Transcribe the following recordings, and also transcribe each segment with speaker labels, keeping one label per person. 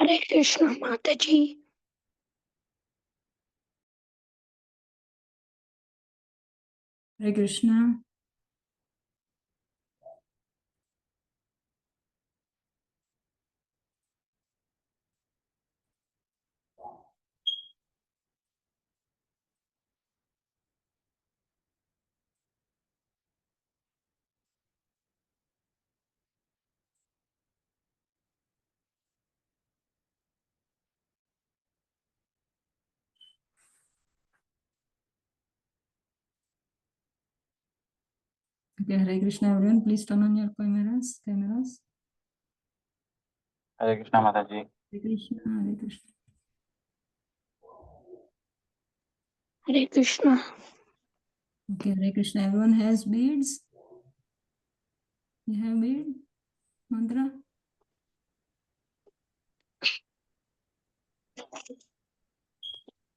Speaker 1: हरे कृष्णा माता जी।
Speaker 2: हरे Krishna. Okay, Hare Krishna everyone, please turn on your cameras.
Speaker 3: Hare Krishna Mataji.
Speaker 2: Hare Krishna, Hare Krishna.
Speaker 1: Hare Krishna.
Speaker 2: Okay, Hare Krishna. Everyone has beads? You have bead? Mantra?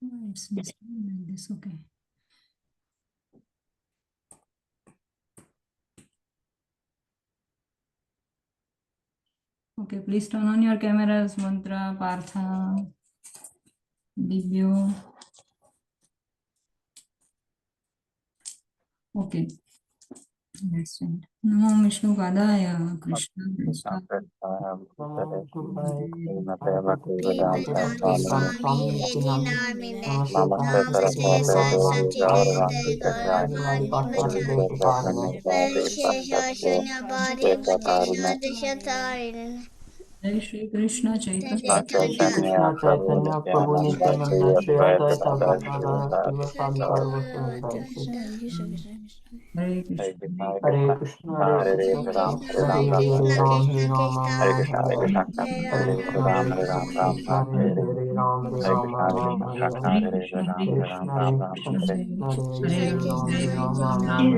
Speaker 2: Oh, it's missing like this, okay. Okay, please turn on your cameras, Mantra, Partha, Divyo. Okay, that's it. Namo Vishnu Padaya, Krishna Krishna. Jai Shri Krishna Chaitanya.
Speaker 3: Krishna Chaitanya Prabhu Nityananda Shri Advaita Gadadhara Srivasadi Sarvasvata.
Speaker 2: Hare
Speaker 3: Hare
Speaker 2: Krishna.
Speaker 3: Krishna, Hare Krishna, Krishna Hare Hare, Ram Hare Ram, Ram
Speaker 2: Hare
Speaker 3: Ram Hare Hare.
Speaker 2: Krishna.
Speaker 3: Hare Krishna, Hare Krishna, Krishna Hare Hare, Ram Hare Ram, Ram Ram Hare Hare.
Speaker 2: Hare Krishna.
Speaker 3: Hare Krishna, Hare Krishna, Krishna Hare
Speaker 2: Hare
Speaker 3: Hare,
Speaker 2: Rama,
Speaker 3: Ram
Speaker 2: Hare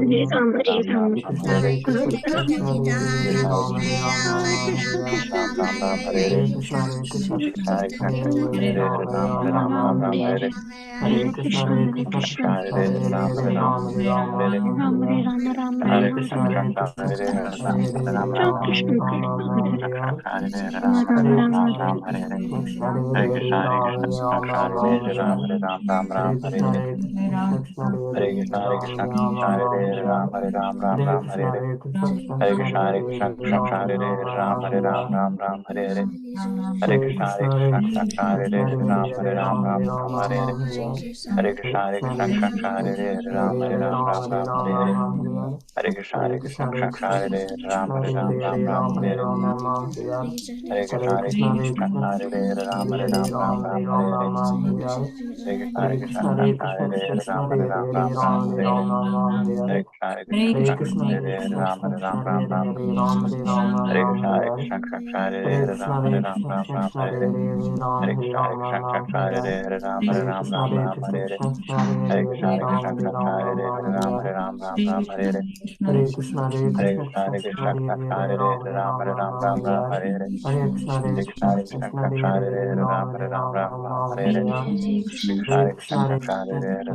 Speaker 3: Hare Ram,
Speaker 2: Rama,
Speaker 3: Ram Ram
Speaker 2: Rama
Speaker 3: Hare
Speaker 1: Hare
Speaker 3: Hare.
Speaker 1: Ram Hare Ram
Speaker 3: Hare Krishna, Hare Krishna, Krishna Hare Hare, Ram Hare Ram, Ram Ram Hare Hare. Hare Krishna, Hare Krishna, Krishna Krishna Hare Hare, Ram Hare Ram, Ram Ram Hare Hare. Hare Krishna, Hare Krishna, Krishna Hare Hare, Ram Hare Ram, Ram Ram Hare Hare. Hare Krishna, Hare Krishna, Krishna Krishna Hare Hare, Ram Hare Ram, Ram Ram Hare Hare. Hare Krishna, Hare Krishna, Krishna Hare Hare, Ram Hare Ram, Ram Ram Hare Hare. Hare Krishna, Hare Krishna, Krishna Krishna Hare Hare, Ram Hare Ram, Ram Ram Hare Hare. Hare Krishna, Hare Krishna, Krishna Krishna Hare Hare, Ram Hare Ram, Ram Ram Hare Hare. Hare Krishna, Hare Krishna, Krishna Krishna Hare Hare, Ram Hare Ram, Ram Ram Hare Hare. Hare Krishna, Hare Krishna, Krishna Krishna Hare Hare, Ram Hare Ram, Ram Ram Hare Hare. Hare Krishna, Hare Krishna, Krishna Krishna Hare Hare, Ram Hare Ram, Ram Ram Hare Hare. Hare Krishna, Hare Krishna, Krishna Krishna Hare Hare, Ram Hare Ram, Ram Ram Hare Hare. Hare Krishna, Hare Krishna, Krishna Krishna Hare Hare, Ram Hare Ram, Ram Ram Hare Hare. Hare Krishna, Hare Krishna, Krishna Krishna Hare Hare, Ram Hare Ram, Ram Ram Hare Hare. Hare Krishna, Hare Krishna, Krishna Krishna Hare Hare, Ram Hare Ram, Ram Ram Hare Hare. Hare Krishna, Hare Krishna, Krishna Krishna Hare Hare, Ram Hare Ram, Ram Ram Hare Hare. Hare Krishna, Hare Krishna, Krishna Krishna Hare Hare, Ram Hare Ram, Ram Ram Hare Hare. Hare Krishna, Hare Krishna, Krishna Krishna Hare Hare, Ram Hare Ram, Ram Ram Hare Hare. Hare Krishna, Hare Krishna, Krishna Krishna Hare Hare, Ram Hare Ram, Ram Ram Hare Hare. Hare Krishna, Hare Krishna, Krishna Krishna Hare Hare, Ram Hare Ram, Ram Ram Hare Hare. Hare Krishna, Hare Krishna, Krishna Krishna Hare Hare, Ram Hare Ram, Ram Ram Hare Hare. Hare Krishna, Hare Krishna, Krishna Krishna Hare Hare, Ram Hare Ram, Ram Ram Hare Hare. Hare Krishna, Hare Krishna, Krishna Krishna Hare Hare, Ram Hare Ram, Ram Ram Hare Hare. Hare Krishna, Hare Krishna, Krishna Krishna Hare Hare, Ram Hare Ram, Ram Ram Hare Hare. Hare Krishna, Hare Krishna, Krishna Krishna Hare Hare, Ram Hare Ram, Ram Ram Hare Hare. Hare Krishna, Hare Krishna, Krishna Krishna Hare Hare, Ram Hare Ram, Ram Ram Hare Hare. Hare Krishna, Hare Krishna, Krishna Krishna Hare Hare, Ram Hare Ram, Ram Ram Hare Hare.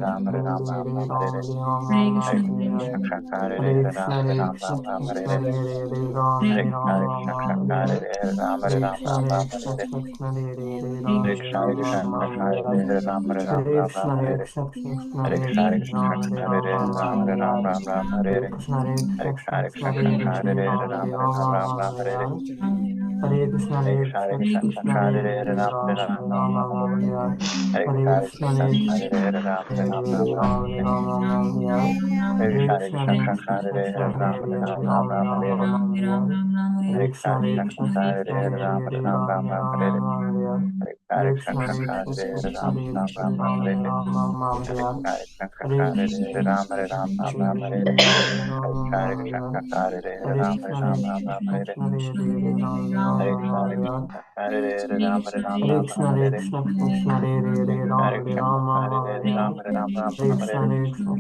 Speaker 3: Hare Krishna, Hare Krishna, Krishna Krishna Hare Hare, Ram Hare Ram, Ram Ram Hare Hare. Hare Krishna, Hare Krishna, Krishna Krishna Hare Hare, Ram Hare Ram, Ram Ram Hare Hare. Hare Krishna, Hare Krishna, Krishna Krishna Hare Hare, Ram Hare Ram, Ram Ram Hare Hare. Hare Krishna, Hare Krishna, Krishna Krishna Hare Hare, Ram Hare Ram, Ram Ram Hare Hare.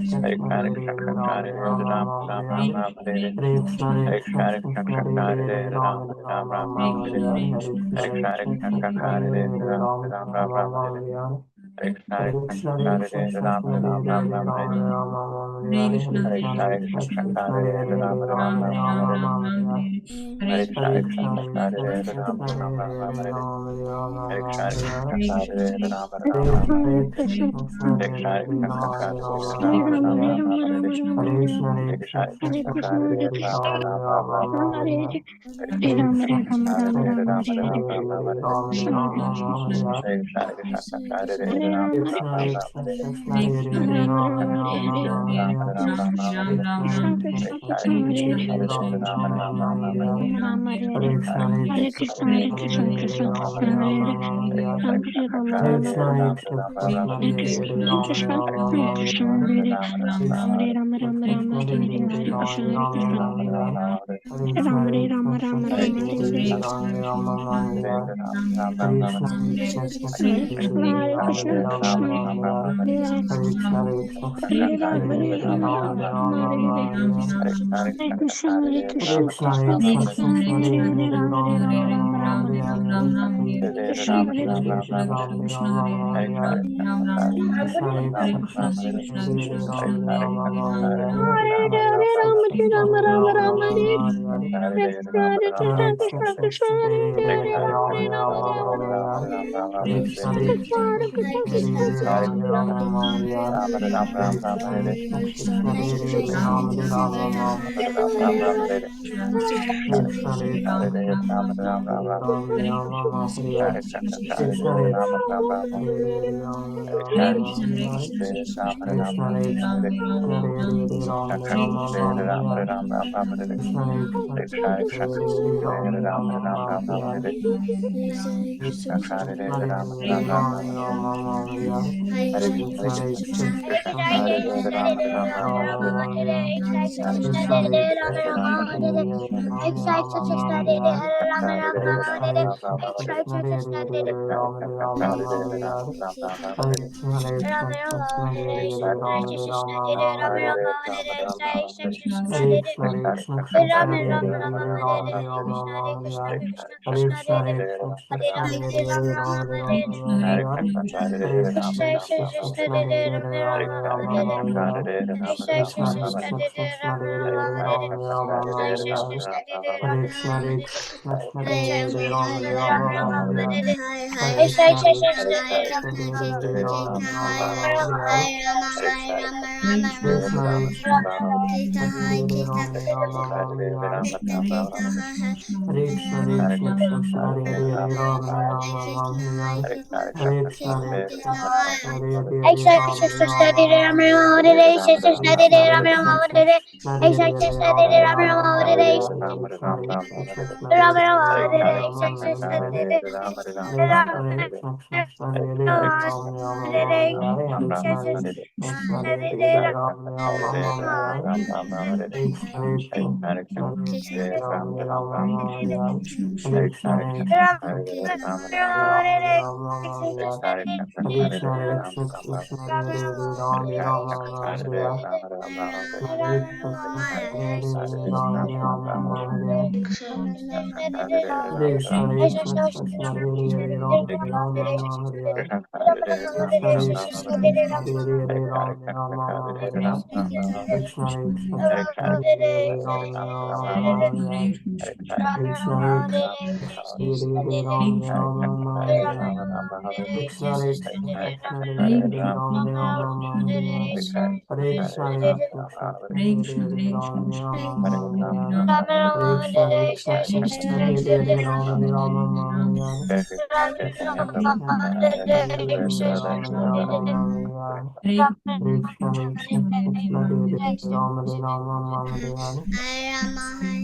Speaker 3: Hare Krishna, Hare Krishna, Krishna Krishna Hare Hare, Ram Hare Ram, Ram Ram Hare Hare. Hare Krishna, Hare Krishna, Krishna Krishna Hare Hare, Ram Hare Ram, Ram Ram Hare Hare. Hare Krishna, Hare Krishna, Krishna Krishna Hare Hare, Ram Hare Ram, Ram Ram Hare Hare. Hare Krishna, Hare Krishna, Krishna Hare Hare, Rama Rama, Rama Hare Hare, Hare Krishna, Hare Krishna, Krishna Hare Hare, Rama Rama, Rama Hare Hare, Hare Krishna, Krishna Hare Hare, Rama Hare Hare, Rama Rama, Hare Hare,
Speaker 1: Hare Rama, Hare Rama, Rama Rama,
Speaker 3: Hare
Speaker 1: Hare
Speaker 3: Krishna, Hare
Speaker 1: Hare
Speaker 3: Krishna, Krishna
Speaker 1: Krishna, Hare
Speaker 3: Hare Hare,
Speaker 1: Krishna,
Speaker 3: Rama
Speaker 1: Krishna
Speaker 3: Rama,
Speaker 1: Hare
Speaker 3: Hare
Speaker 1: Hare,
Speaker 3: Hare.
Speaker 1: Hare
Speaker 3: Hare
Speaker 1: Rama,
Speaker 3: Krishna,
Speaker 1: Hare Rama,
Speaker 3: Krishna
Speaker 1: Rama
Speaker 3: Hare
Speaker 1: Rama,
Speaker 3: Hare,
Speaker 1: Hare
Speaker 3: Krishna
Speaker 1: Hare,
Speaker 3: Hare Hare, Rama
Speaker 1: Krishna Hare
Speaker 3: Rama,
Speaker 1: Krishna,
Speaker 3: Hare Hare.
Speaker 1: Hare Rama,
Speaker 3: Krishna Hare Krishna, Krishna Hare
Speaker 1: Hare
Speaker 3: Hare,
Speaker 1: Rama,
Speaker 3: Rama
Speaker 1: Rama Hare
Speaker 3: Rama,
Speaker 1: Hare,
Speaker 3: Rama Hare Hare.
Speaker 1: Krishna
Speaker 3: Krishna
Speaker 1: Krishna,
Speaker 3: Krishna
Speaker 1: Krishna
Speaker 3: Hare
Speaker 1: Hare
Speaker 3: Hare,
Speaker 1: Hare,
Speaker 3: Rama Rama, Hare Hare.
Speaker 1: Hare Rama, Hare Hare,
Speaker 3: Hare Krishna, Hare
Speaker 1: Hare
Speaker 3: Krishna,
Speaker 1: Krishna, Hare
Speaker 3: Krishna Hare
Speaker 1: Krishna,
Speaker 3: Hare,
Speaker 1: Krishna
Speaker 3: Rama
Speaker 1: Krishna Hare Hare,
Speaker 3: Rama, Hare Hare.
Speaker 1: Hare Rama,
Speaker 3: Hare
Speaker 1: Rama
Speaker 3: Krishna,
Speaker 1: Rama,
Speaker 3: Hare Krishna, Krishna
Speaker 1: Hare
Speaker 3: Hare Hare,
Speaker 1: Krishna, Krishna
Speaker 3: Rama
Speaker 1: Krishna,
Speaker 3: Rama,
Speaker 1: Krishna
Speaker 3: Hare Hare.
Speaker 1: Hare Hare, Hare Rama,
Speaker 3: Krishna
Speaker 1: Rama Rama,
Speaker 3: Krishna,
Speaker 1: Hare
Speaker 3: Hare
Speaker 1: Hare,
Speaker 3: Hare,
Speaker 1: Hare Krishna,
Speaker 3: Rama
Speaker 1: Hare Krishna,
Speaker 3: Rama, Hare Hare. Hare
Speaker 1: Hare
Speaker 3: Krishna,
Speaker 1: Rama,
Speaker 3: Hare
Speaker 1: Hare
Speaker 3: Krishna,
Speaker 1: Rama,
Speaker 3: Krishna
Speaker 1: Rama
Speaker 3: Hare
Speaker 1: Rama, Hare
Speaker 3: Hare,
Speaker 1: Hare,
Speaker 3: Rama Rama, Hare Hare. Hare Krishna, Hare Krishna, Krishna
Speaker 1: Hare
Speaker 3: Hare
Speaker 1: Krishna,
Speaker 3: Hare,
Speaker 1: Hare
Speaker 3: Rama
Speaker 1: Krishna, Krishna
Speaker 3: Rama, Hare Hare.
Speaker 1: Hare Hare,
Speaker 3: Hare Krishna, Hare Krishna, Krishna
Speaker 1: Hare
Speaker 3: Hare
Speaker 1: Rama, Hare
Speaker 3: Hare,
Speaker 1: Rama,
Speaker 3: Rama
Speaker 1: Rama Rama, Hare Hare,
Speaker 3: Rama, Hare Hare.
Speaker 1: Hare Krishna, Hare
Speaker 3: Hare
Speaker 1: Krishna,
Speaker 3: Krishna,
Speaker 1: Krishna
Speaker 3: Hare Krishna,
Speaker 1: Krishna,
Speaker 3: Krishna
Speaker 1: Hare
Speaker 3: Hare
Speaker 1: Hare, Hare
Speaker 3: Hare,
Speaker 1: Rama, Hare
Speaker 3: Rama
Speaker 1: Rama, Rama
Speaker 3: Rama,
Speaker 1: Rama,
Speaker 3: Hare
Speaker 1: Hare Hare,
Speaker 3: Hare.
Speaker 1: Hare Krishna,
Speaker 3: Hare
Speaker 1: Hare
Speaker 3: Krishna, Hare
Speaker 1: Krishna,
Speaker 3: Krishna, Rama, Hare Hare. Hare Krishna, Hare Krishna, Krishna Hare Hare, Rama, Hare Hare. Hare
Speaker 1: Hare
Speaker 3: Krishna,
Speaker 1: Hare,
Speaker 3: Hare
Speaker 1: Hare
Speaker 3: Krishna,
Speaker 1: Rama, Hare
Speaker 3: Krishna
Speaker 1: Rama,
Speaker 3: Hare
Speaker 1: Rama
Speaker 3: Hare,
Speaker 1: Rama, Hare
Speaker 3: Rama, Hare Hare.
Speaker 1: Hare Krishna, Hare Krishna,
Speaker 3: Hare Krishna,
Speaker 1: Krishna Krishna,
Speaker 3: Krishna
Speaker 1: Hare
Speaker 3: Hare
Speaker 1: Hare,
Speaker 3: Hare,
Speaker 1: Hare
Speaker 3: Rama
Speaker 1: Rama, Hare Rama, Hare
Speaker 3: Rama,
Speaker 1: Hare,
Speaker 3: Hare Hare. Hare Krishna,
Speaker 1: Krishna
Speaker 3: Hare
Speaker 1: Krishna,
Speaker 3: Krishna,
Speaker 1: Hare
Speaker 3: Krishna
Speaker 1: Krishna,
Speaker 3: Hare
Speaker 1: Krishna
Speaker 3: Hare,
Speaker 1: Krishna,
Speaker 3: Rama, Hare Hare. Hare Krishna, Hare Krishna, Krishna Hare Hare, Rama, Hare Krishna, Hare Krishna, Krishna Hare Rama, Hare Hare. Hare Krishna, Hare Krishna, Krishna Hare Hare, Rama, Hare Hare. Hare Krishna, Hare Krishna, Krishna Hare Hare, Rama, Hare Hare. Krishna, Hare Krishna, Krishna Hare Hare, Rama, Hare Hare. Hare Krishna, Krishna Hare Hare, Rama, Hare Hare. Hare Krishna, Hare Krishna, Krishna Hare Hare, Rama, Hare Hare. Hare Krishna, Hare Krishna, Krishna Hare Hare, Rama, Hare Hare. Hare Krishna, Hare Krishna, Krishna Hare Hare, Rama, Hare Hare. Hare Krishna, Hare Krishna, Krishna Hare Hare, Rama, Hare Hare. Hare Krishna, Hare Krishna, Krishna Hare Hare, Rama, Hare Hare. Hare Krishna, Hare Krishna, Krishna Hare Hare, Rama, Hare Hare. Hare Krishna, Hare Krishna, Krishna Hare Hare, Rama, Hare Hare. Hare Krishna, Hare Krishna, Krishna Hare Hare, Rama, Hare Hare. Hare Krishna, Hare Krishna, Krishna Hare Hare, Rama, Hare Hare. Hare Krishna, Hare Krishna, Krishna Hare Hare, Rama, Hare Hare. Hare Krishna, Hare Krishna, Krishna Hare Hare, Rama, Hare Hare. Hare Krishna, Hare Krishna, Krishna Hare Hare, Rama, Hare Hare. Hare Krishna, Hare Krishna, Krishna Hare Hare, Rama, Hare Hare. Hare Krishna, Hare Krishna, Krishna Hare Hare, Rama, Hare Hare. Hare Krishna, Hare Krishna, Krishna Hare Hare, Rama, Hare Hare. Hare Krishna, Hare Krishna, Krishna Hare Hare, Rama, Hare Hare. Hare Krishna, Hare Krishna, Krishna Hare Hare, Rama, Hare Hare. Hare Krishna, Hare Krishna, Krishna Hare Hare, Rama, Hare Hare. Hare Krishna, Hare Krishna, Krishna Hare Hare, Rama, Hare Hare. Hare Krishna, Hare Krishna, Krishna Hare Hare, Rama, Hare Hare. Krishna, Hare Krishna, Krishna Hare Hare, Rama, Hare Hare. Hare Krishna, Hare Krishna, Krishna Hare Hare, Rama, Hare Hare. Krishna, Hare Krishna, Krishna Hare Hare, Rama, Hare Hare. Krishna, Hare Krishna, Krishna Hare Hare, Rama, Hare Hare. Krishna, Hare Krishna, Krishna Hare Hare, Rama, Hare Hare. Krishna, Hare Krishna, Krishna Hare Hare, Rama, Hare Hare. Hare Krishna, Hare Krishna, Krishna Hare Hare, Rama, Hare Hare. Hare Krishna, Hare Krishna, Krishna Hare Hare, Rama, Hare Hare. Krishna, Krishna, Krishna Hare Hare, Rama, Hare Hare.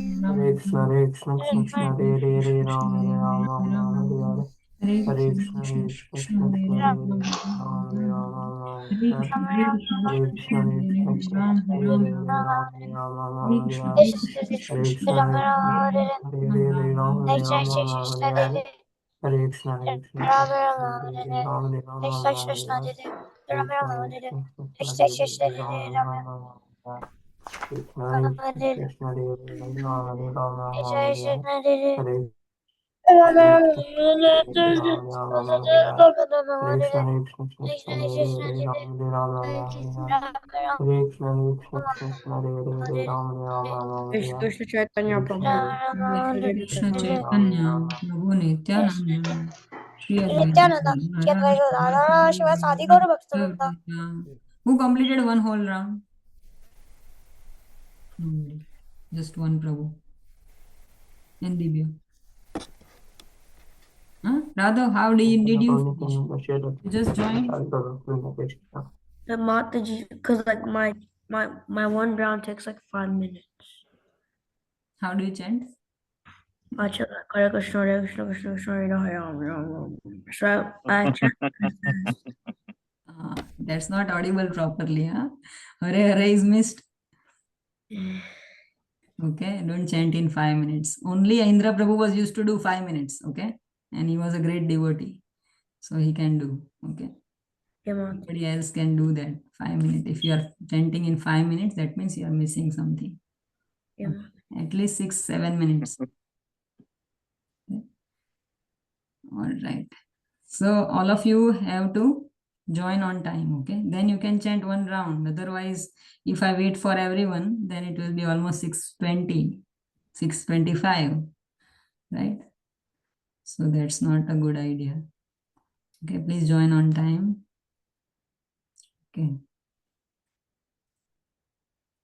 Speaker 3: Hare Krishna, Hare Krishna, Krishna Hare Hare, Rama, Hare Hare. Hare Krishna, Hare Krishna, Krishna Hare Hare, Rama, Hare Hare. Hare Krishna, Hare Krishna, Krishna Hare Hare, Rama, Hare Hare. Hare Krishna, Hare Krishna, Krishna Hare Hare, Rama, Hare Hare. Hare Krishna, Hare Krishna, Krishna Hare Hare, Rama, Hare Hare. Hare Krishna, Hare Krishna, Krishna Hare Hare, Rama, Hare Hare. Hare Krishna, Hare Krishna, Krishna Hare Hare, Rama, Hare Hare. Krishna, Hare Krishna, Krishna Hare Hare, Rama, Hare Hare. Hare
Speaker 1: Krishna Krishna Chaitanya Prabhu.
Speaker 2: Krishna Chaitanya, Prabhu Nityananda, Shri Advaita
Speaker 4: Nityananda, Shri
Speaker 2: Gadadhara,
Speaker 4: Advaita Gadadhara, Shiva Sadi Gaura Bhaktivinoda.
Speaker 2: Who completed one whole round? Nobody. Just one Prabhu. And Divya. Huh? Radha, how did you finish? You just joined?
Speaker 1: The Mataji, because like my one round takes like 5 minutes.
Speaker 2: How do you chant?
Speaker 1: I chant like Hare Krishna, Hare Krishna, Krishna Krishna, Hare Hare, Ram Ram Ram. So I chant fast.
Speaker 2: That's not audible properly, huh? Hare Hare is missed. Okay, don't chant in 5 minutes. Only Indra Prabhu was used to do 5 minutes, okay? And he was a great devotee. So he can do, okay?
Speaker 1: Yeah, Mataji.
Speaker 2: Anybody else can do that 5 minutes. If you are chanting in 5 minutes, that means you are missing something.
Speaker 1: Yeah,
Speaker 2: Okay. At least 6-7 minutes. Okay. All right. So all of you have to join on time, okay? Then you can chant one round. Otherwise, if I wait for everyone, then it will be almost 6:20, 6:25, right? So that's not a good idea. Okay, please join on time. Okay.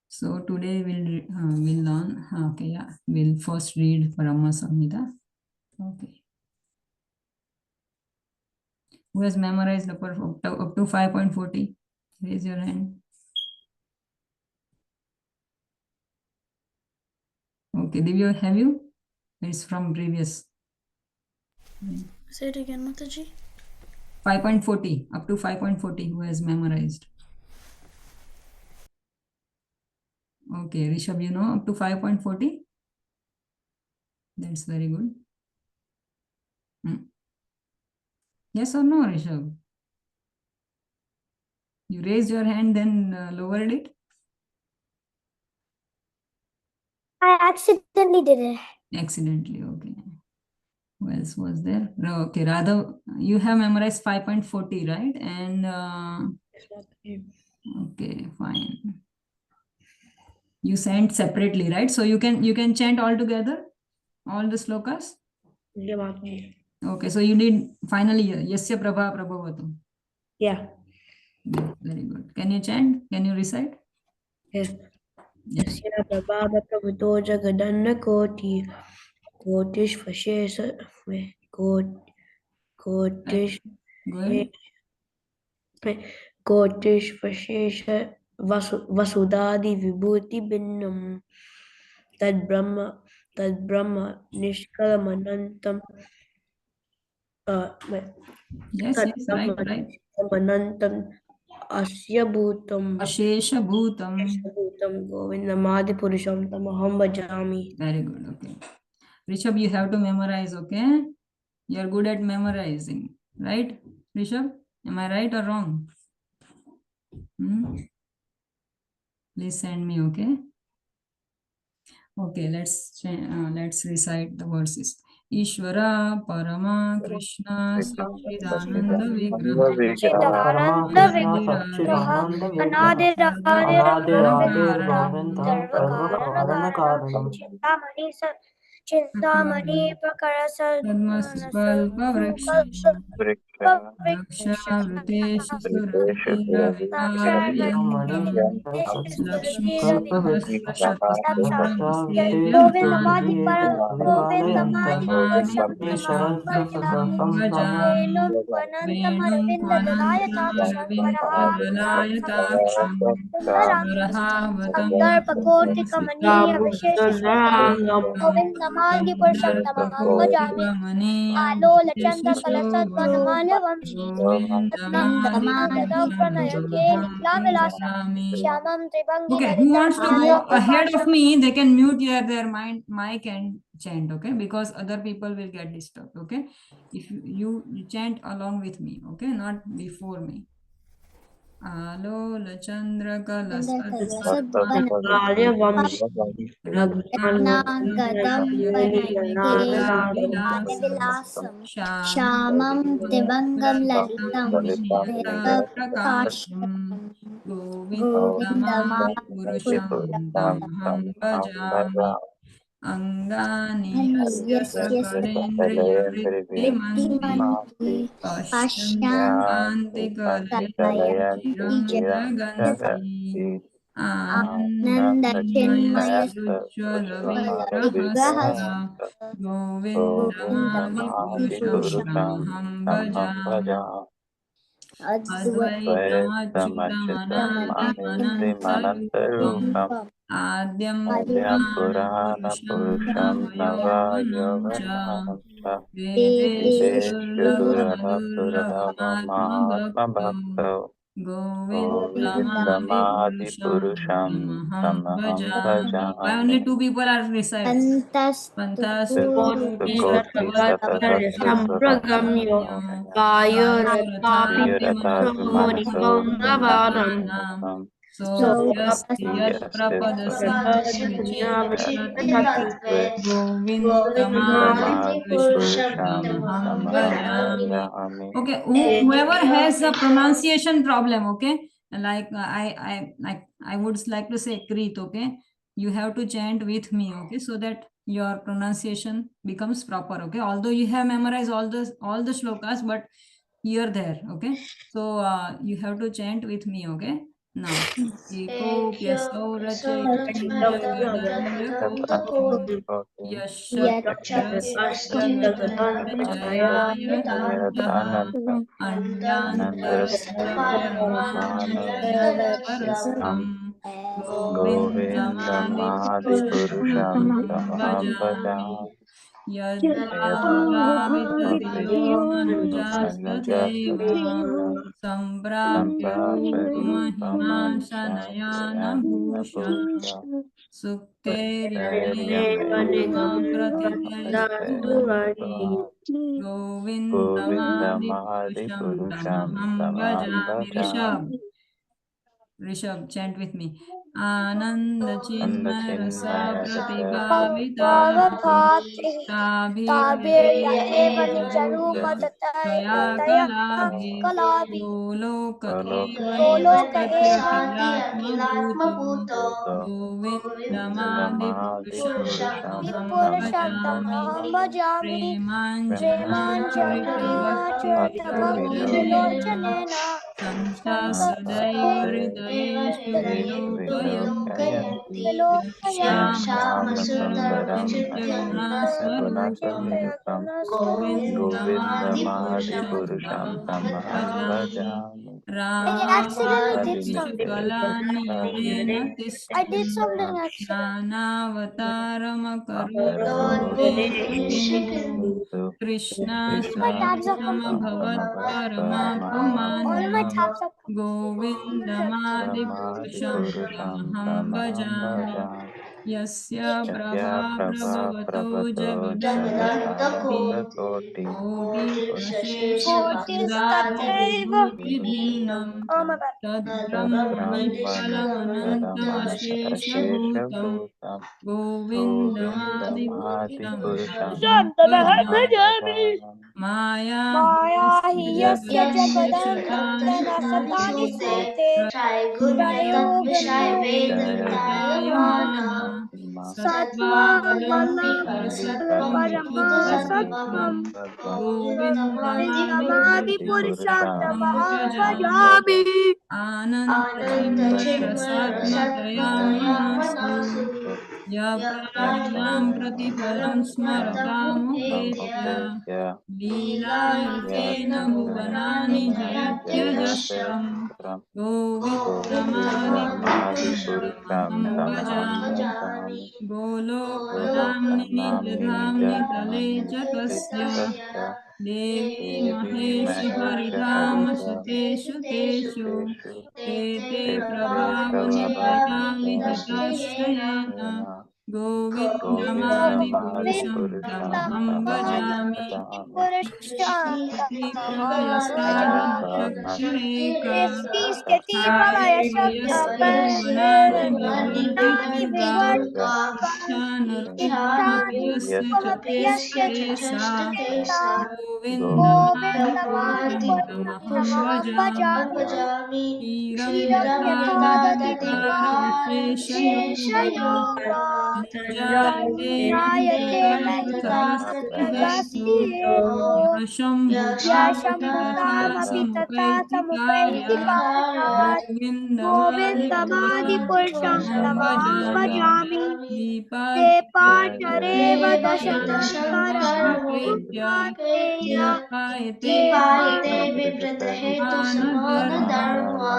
Speaker 2: So today we'll learn. Okay, yeah, we'll first read Brahma Samhita. Okay. Who has memorized up to 5.40? Raise your hand. Okay, Divya, have you? It's from previous.
Speaker 4: Say it again, Mataji.
Speaker 2: 5.40, up to 5.40, who has memorized? Okay, Rishabh, you know up to 5.40? That's very good. Yes or no, Rishabh? You raised your hand, then lowered it?
Speaker 4: I accidentally did it.
Speaker 2: Accidentally, okay. Who else was there? No, okay, Radha, you have memorized 5.40, right? And okay, fine. You chant separately, right? So you can chant all together, all the slokas.
Speaker 1: Yeah, Mataji.
Speaker 2: Okay, so you did finally Yasya Prabha Prabhavatu.
Speaker 1: Yeah.
Speaker 2: Yeah, very good. Can you chant? Can you recite?
Speaker 1: Yes.
Speaker 2: Yes.
Speaker 1: Yasya Prabhava Prabhuto Jagadanna Koti Kotishvashesha Kotish
Speaker 2: Go ahead.
Speaker 1: Kotishvashesha Vasudadi Vibhuti Binnam Tad Brahma Nishkalamanantam
Speaker 2: Yes,
Speaker 1: Tad
Speaker 2: yes,
Speaker 1: Brahma
Speaker 2: right.
Speaker 1: Nishkalamanantam Asya Bhutam
Speaker 2: Ashesha Bhutam.
Speaker 1: Bhutam Govindamadi Purusham Tamaham Bhajami.
Speaker 2: Very good. Okay. Rishabh, you have to memorize, okay? You're good at memorizing, right? Rishabh, am I right or wrong? Please send me, okay? Okay, let's recite the verses. Ishvara Parama Krishna Satchidananda Vigraha
Speaker 4: Chidananda Vigraha Anadiradi Govinda
Speaker 2: Sarva
Speaker 4: Sarvakaranagaranam Chintamani
Speaker 2: Padmasalpa Vriksha Rakshavriteshu Suradhira Viharyam
Speaker 4: Govindamadi
Speaker 2: Lakshmipurvashatasamasevyamani
Speaker 4: Govindamadi
Speaker 2: Govindamani
Speaker 4: Purusham Tamaham
Speaker 2: Purushottamam
Speaker 4: Bhajami
Speaker 2: Bhajami
Speaker 4: Venum Kvanantam
Speaker 2: Venum
Speaker 4: Arvinda Dalayataksam
Speaker 2: Kvanantaravindadalayataksam
Speaker 4: Sundaram
Speaker 2: Smarahavatam
Speaker 4: Sandarpakoti Kamaniya Vishesha Shobhanam
Speaker 1: Sarvamam
Speaker 4: Govindamadi Purusham Tamaham Bhajami
Speaker 2: Darpakotikamaniya
Speaker 4: Alola Chanda Kalasad
Speaker 2: Visheshobhanam
Speaker 4: Vanamala Vamshi
Speaker 2: Govindamadi
Speaker 4: Nandamani Pranaya Ke
Speaker 2: Purushottamam
Speaker 4: Nikla Vilasam
Speaker 2: Bhajami.
Speaker 4: Shyamam Tribangi
Speaker 2: Okay, who
Speaker 4: Lalitam
Speaker 2: wants to go ahead of
Speaker 4: Parsham.
Speaker 2: me? They can mute their mic and chant, okay? Because other people will get disturbed, okay? If you chant along with me, okay? Not before me.
Speaker 1: बाल्यवंश
Speaker 4: रत्नागदं
Speaker 2: रत्नागदम्बरहितयामिनीनादविलासं
Speaker 4: वनकेलिविलासं
Speaker 2: श्यामं
Speaker 4: श्यामं दिवङ्गं ललितं
Speaker 2: वेदप्रकाशम्
Speaker 4: वेदप्रकाशम्
Speaker 2: गोविन्दमादिपुरुषं तमहं भजामि
Speaker 3: Govindamadipurushamtamahambhajami
Speaker 2: अङ्गानि यस्य
Speaker 4: यस्य
Speaker 2: सकलेन्द्रियवृत्तिमन्ति
Speaker 4: वृद्धिमन्ति पश्यन्ति
Speaker 2: पश्यन्त्यान्तिकलयं चिरं
Speaker 4: कलयन्ति
Speaker 2: जगन्ति आनन्दचिन्मयसुज्ज्वलविग्रहस्य गोविन्दमादिपुरुषं तमहं भजामि अद्वैतमच्युतमनाथमनन्तरूपम्
Speaker 3: Advaitamatchitamanitrimanantarupam
Speaker 2: आद्यं
Speaker 3: Adyam Purana
Speaker 2: पुराणपुरुषं
Speaker 3: Purusham
Speaker 2: नवयौवनं च
Speaker 3: Navayovanam Cha
Speaker 2: वेदेषु
Speaker 3: Vedeshu Durala Puradava Mahatma
Speaker 2: दुर्लभमधुर्लभमात्मभक्तं
Speaker 3: Bhakta Govindamadi
Speaker 2: गोविन्दमादिपुरुषं
Speaker 3: Purusham
Speaker 2: तमहं
Speaker 3: Tamaham
Speaker 2: भजामि. Why only
Speaker 3: Bhajami
Speaker 2: two people are recite?
Speaker 4: अन्तस्तु
Speaker 3: Sukoti
Speaker 1: सम्प्रगम्य
Speaker 2: सततस्तुतिसर्वसम्मन्यो
Speaker 3: Satatastatasamaya
Speaker 1: वायुरथापि विमृशोनिकन्दवानम्
Speaker 3: Priyarathavimanasomanikamam
Speaker 2: सोऽप्यस्ति
Speaker 4: सोऽस्ति
Speaker 3: Yaste
Speaker 2: यत्प्रपदसद्गुरुचरितविचित्रपति
Speaker 3: Sri
Speaker 2: गोविन्दमादिपुरुषं
Speaker 3: Govindamadipurushamtamaham
Speaker 2: तमहं भजामि.
Speaker 3: bhajami.
Speaker 2: Okay, whoever has a pronunciation problem, okay, like I would like to say Kreet, okay, you have to chant with me, okay, so that your pronunciation becomes proper, okay. Although you have memorized all the shlokas, but you're there, okay. So you have to chant with me, okay. Now, एकोऽप्यसौ रचयितुं जगदव्यकूटम् यशत्रस्य धनञ्जयाय अन्यान्तरस्य परमानन्दयः
Speaker 3: Govindamadipurushamtamaham
Speaker 2: गोविन्दमादिपुरुषं भजामि
Speaker 3: bhajami.
Speaker 2: यद्भावावितरियो अनुजास्तथैव सम्प्राप्य रूपमहिमा शनया न भूषा सुक्तेर्यनेक निगम प्रथितैस्तुवन्ति गोविन्दमादिपुरुषं तमहं भजामि Rishabh chant with me आनंद चिन्मय रसा प्रतिभाविताभिः
Speaker 4: भावभातिः ताभिर्यदेव
Speaker 2: ताभिर्यदेवनिजरूपतया
Speaker 4: निजरूपतया
Speaker 2: कलाभिः
Speaker 4: कलाभिः
Speaker 2: गोलोक एव
Speaker 4: गोलोक एव
Speaker 2: निवसत्यखिलात्मभूतो गोविन्दमादिपुरुषं तमहं
Speaker 4: विपुरुषं
Speaker 2: भजामि
Speaker 4: तमहं भजामि
Speaker 2: प्रेमाञ्जनाश्रितभक्तिविलोचनेन
Speaker 4: प्रेमाञ्जनाश्रितभक्तिविलोचनेन
Speaker 2: संस्थासदैव हृदयेषु विलोकयन्ति
Speaker 3: Shyam
Speaker 2: श्यामसुन्दरं
Speaker 3: Sundaram
Speaker 2: चित्तगुणास्वरूपं
Speaker 3: Gunasanjukam
Speaker 2: गोविन्दमादिपुरुषं
Speaker 3: Govindamadipurusam
Speaker 2: तमहं
Speaker 3: tamaham
Speaker 2: भजामि
Speaker 3: bhajami.
Speaker 4: I accidentally did something.
Speaker 2: रामानुजयुगलनियमेन
Speaker 4: I
Speaker 2: तिष्ठन्
Speaker 4: did something accidentally.
Speaker 2: ज्ञानावतारमकरोत्
Speaker 4: All
Speaker 2: मोदेशकिन्तु
Speaker 4: my tabs are
Speaker 2: कृष्णस्वामिसमभवत्
Speaker 4: all my
Speaker 2: परमात्ममान्यः
Speaker 4: tabs are
Speaker 2: गोविन्दमादिपुरुषं
Speaker 3: Purusham
Speaker 2: तमहं
Speaker 3: tamaham
Speaker 2: भजामि
Speaker 3: bhajami.
Speaker 2: यस्य
Speaker 3: Yasya prabha
Speaker 2: प्रभाप्रभवतो
Speaker 3: prabhato
Speaker 2: जगदन्तकोटि
Speaker 3: jagadanta
Speaker 2: कोटिरशेष
Speaker 4: Kotis Tatraiva.
Speaker 2: वसुधादिविभूतिभिन्नं
Speaker 4: Oh my bad.
Speaker 3: Brahma
Speaker 2: तद्ब्रह्मनिष्कलमनन्तमशेषभूतं
Speaker 3: Govindamadi
Speaker 2: गोविन्दमादिपुरुषं
Speaker 3: Purusham Tamaham
Speaker 2: भजामि
Speaker 3: Bhajanam
Speaker 2: माया हि
Speaker 4: Maya
Speaker 2: यस्य
Speaker 4: hi yasya
Speaker 2: जगदन्तशतानि
Speaker 4: jagadantana
Speaker 2: सूते
Speaker 4: satani sute
Speaker 2: त्रैगुण्यतद्विषये
Speaker 4: त्रयोगुण्य
Speaker 3: Jaya
Speaker 2: विजायमानः
Speaker 3: Vidyayamanama
Speaker 2: सत्त्वावलम्बि
Speaker 3: Nandi
Speaker 2: परसत्त्वं
Speaker 4: परमासत्त्वं
Speaker 3: Parasattvam Govindamadi
Speaker 2: गोविन्दमादिपुरुषं
Speaker 3: Purusham
Speaker 4: Vindamadi
Speaker 2: भजामि
Speaker 3: Tamaham
Speaker 4: Pujami.
Speaker 2: आनन्दचिन्मयरसात्मकया मनसु
Speaker 3: Bhajanam
Speaker 2: यः प्रतिफलं स्मरतामुपेत्य
Speaker 3: Yapranayamanupetya
Speaker 2: लीलारूपेण भुवनानि जयत्यजस्रम्
Speaker 3: Yajnana
Speaker 2: गोविन्दमादिपुरुषं
Speaker 3: Govindamadipurusham
Speaker 2: तमहं
Speaker 3: tamaham
Speaker 2: भजामि
Speaker 3: bhajami.
Speaker 2: गोलोकधाम्नि
Speaker 3: Golokanamni
Speaker 2: निजधाम्नि तले
Speaker 3: Jadhamni
Speaker 2: च तस्य
Speaker 3: Tasya
Speaker 2: देवी
Speaker 3: Devi
Speaker 2: Mahesh
Speaker 3: Mahesha Harita
Speaker 2: हरिधामसुतेषु तेषु
Speaker 3: Suteshu
Speaker 2: ते ते
Speaker 3: Tete
Speaker 2: प्रभावलिप्तया
Speaker 3: Prabhavalita
Speaker 2: विहिताश्रयेण
Speaker 3: Vishena
Speaker 2: गोविन्दमादिपुरुषं तमहं भजामि
Speaker 4: सृष्टि स्थिति प्रलय
Speaker 2: सृष्टिस्थित्यप्ययस्य भुवनानि विभूतिसर्गा इच्छानरूपमपि यस्य च तिष्ठते सा गोविन्दमादिपुरुषं भजामि क्षीरं यथा दधिपारविशेषयोगो सञ्जायते मैत्रतः स्थितो यः शम्भुतामपि तथा समुपैति कार्यात् गोविन्दमादिपुरुषं तमहं भजामि दीपाचरेव दशमकरमुपैत्य दीपायते विवृतहेतुसमानधर्मा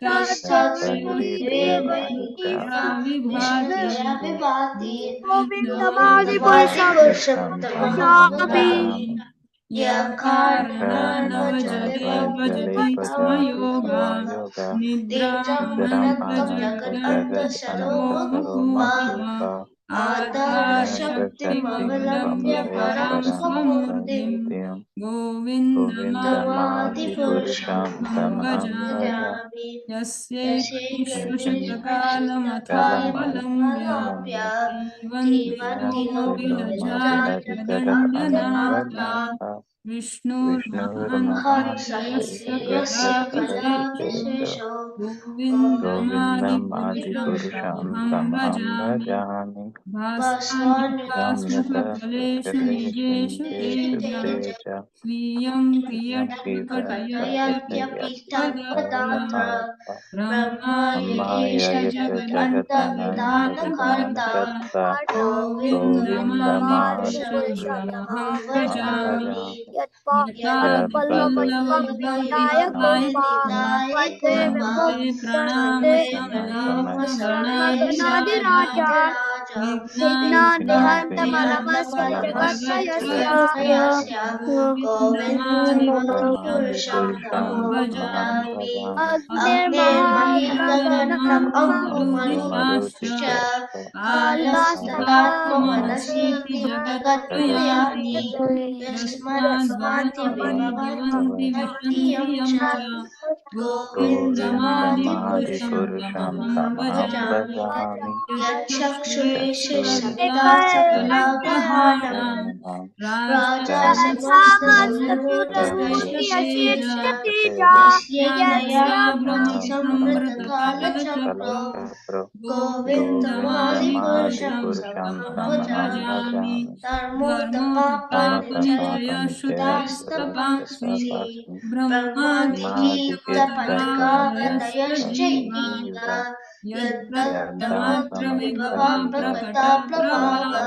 Speaker 2: यस्तद्देवैर्या विभाति गोविन्दमादिपुरुषं भजामि यः कारणानवजले भजति स्म योगा निद्रामनन्तजगदन्तसर्वोपभूतः आधारशक्तिमवलम्ब्य परां स्वमूर्तिम् गोविन्दमादिपुरुषं भजामि यस्यैक विश्वशतकालमथावलम्ब्य जीवन्ति लोमविलजाधिकदण्डनाथा विष्णुर्महान्तरियस्य कदा विशेषो गोविन्दमादिपुरुषमहं भजामि भास्वान्युतस्तकले श्रीजेषु तेजा स्वीयं क्रियत्वकटयत्यप्यपदार्था ब्रह्मा येष जगदन्तविधानकर्ता गोविन्दमादिपुरुषं भजामि यत्पादपल्लवयुगं विदाय वन्दे प्रणवसमये
Speaker 1: Yes,
Speaker 4: विघ्नानिहन्तमलमस्वजगत्त्रयस्य गोविन्दमादिपुरुषं तमहं भजामि अग्निर्महागगनतमः कालस्तथात्ममनसीति
Speaker 2: जगत्त्रयाणि यस्माद्वायुं परिजीवन्ति विशन्ति यं च गोविन्दमादिपुरुषं तमहं भजामि यच्चक्षुरे सर्वदा सकलग्रहाणां राजतमस्तभूतविश्वशेषतेज यस्याज्ञया भ्रमतिसंवृतकालचक्रो गोविन्दमादिपुरुषं तमहं भजामि धर्मोत्तापनिचयश्रुतस्तपांसि ब्रह्मादिकीर्तपदालयस्य जीवा यद्ब्रह्ममात्रविभवा प्रकटा प्रभावा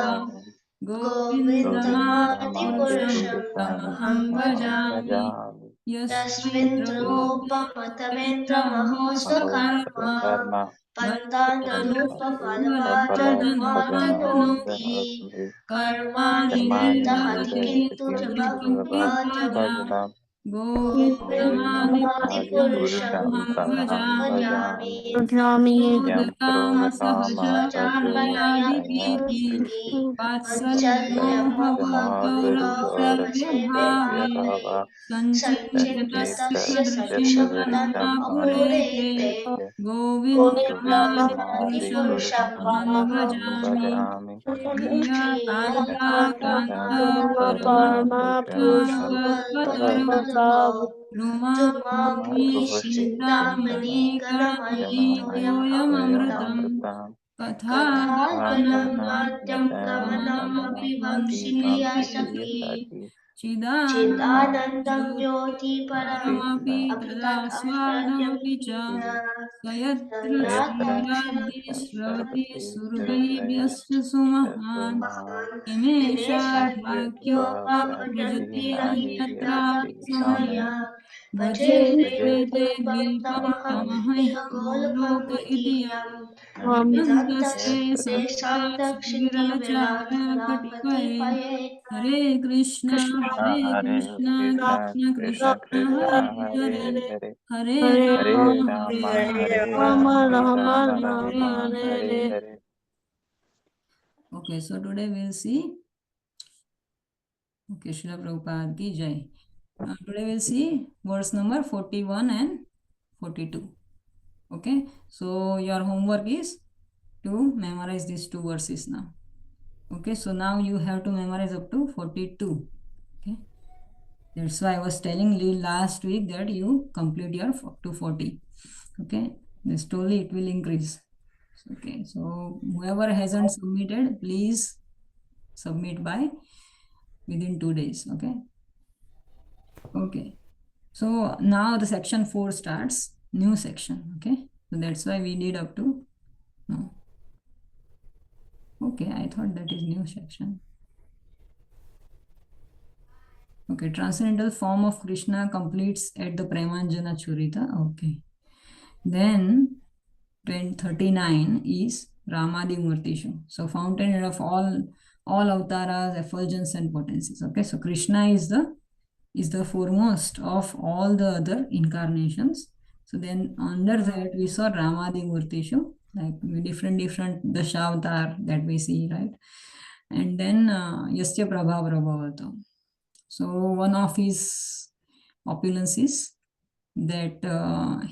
Speaker 2: गोविन्दमादिपुरुषं तमहं भजामि यस्मिन्द्रगोपमतवेन्द्रमहोत्सकर्मा पन्तानरूपफलभाजनमाप्तनोति कर्माणि निर्दहति किन्तु प्रभुर्भजता गोविन्दमादिपुरुषमहं भजामि क्रोधकामसहजानयादिभीति वात्सल्यमोहगौरवसर्वभावैः सञ्चिन्त्यतस्य सदृशं रमापुरेते गोविन्दमादिपुरुषं तमहं भजामि प्रियाकान्तापरमपुरुषाकल्पतरौ रुमामि चिन्तामणि गणमयि तोयमृतम् कथागानमाद्यं कवनमपि वंशीय सखी चिदानन्दं ज्योति परमपि तदा स्वादमपि च स्वयत्र श्रीयाद्यस्रवति सुहृदेभ्यश्च सुमहान् हिमेशाढ्याख्यो भजति अन्यत्रापि समया भजे वेदे द्वीपं तमह्यं गोलोक इति यम् अभिनन्दस्ते सप्तर्षिविरलचारुकटिपये हरे कृष्ण कृष्ण कृष्ण हरे हरे हरे राम हरे Ram Ram Ram Hare Hare Okay, so today we'll see. Okay, Srila Prabhupada ki Jai. Today we'll see verse number 41 and 42. Okay, so your homework is to memorize these two verses now. Okay, so now you have to memorize up to 42. Okay, that's why I was telling you last week that you complete your up to 40. Okay, then slowly it will increase. Okay, so whoever hasn't submitted, please submit by within 2 days. Okay. Okay, so now the section 4 starts, new section. Okay, so that's why we need up to no. Okay, I thought that is new section. Okay, transcendental form of Krishna completes at the Premanjana Churita. Okay, then 39 is Ramadi Murtishu. So fountainhead of all avatars, effulgence and potencies. Okay, so Krishna is the foremost of all the other incarnations. So then under that we saw Ramadi Murtishu, like different Dashavatar that we see, right? And then Yasya Prabha Prabhavata. So one of his opulence is that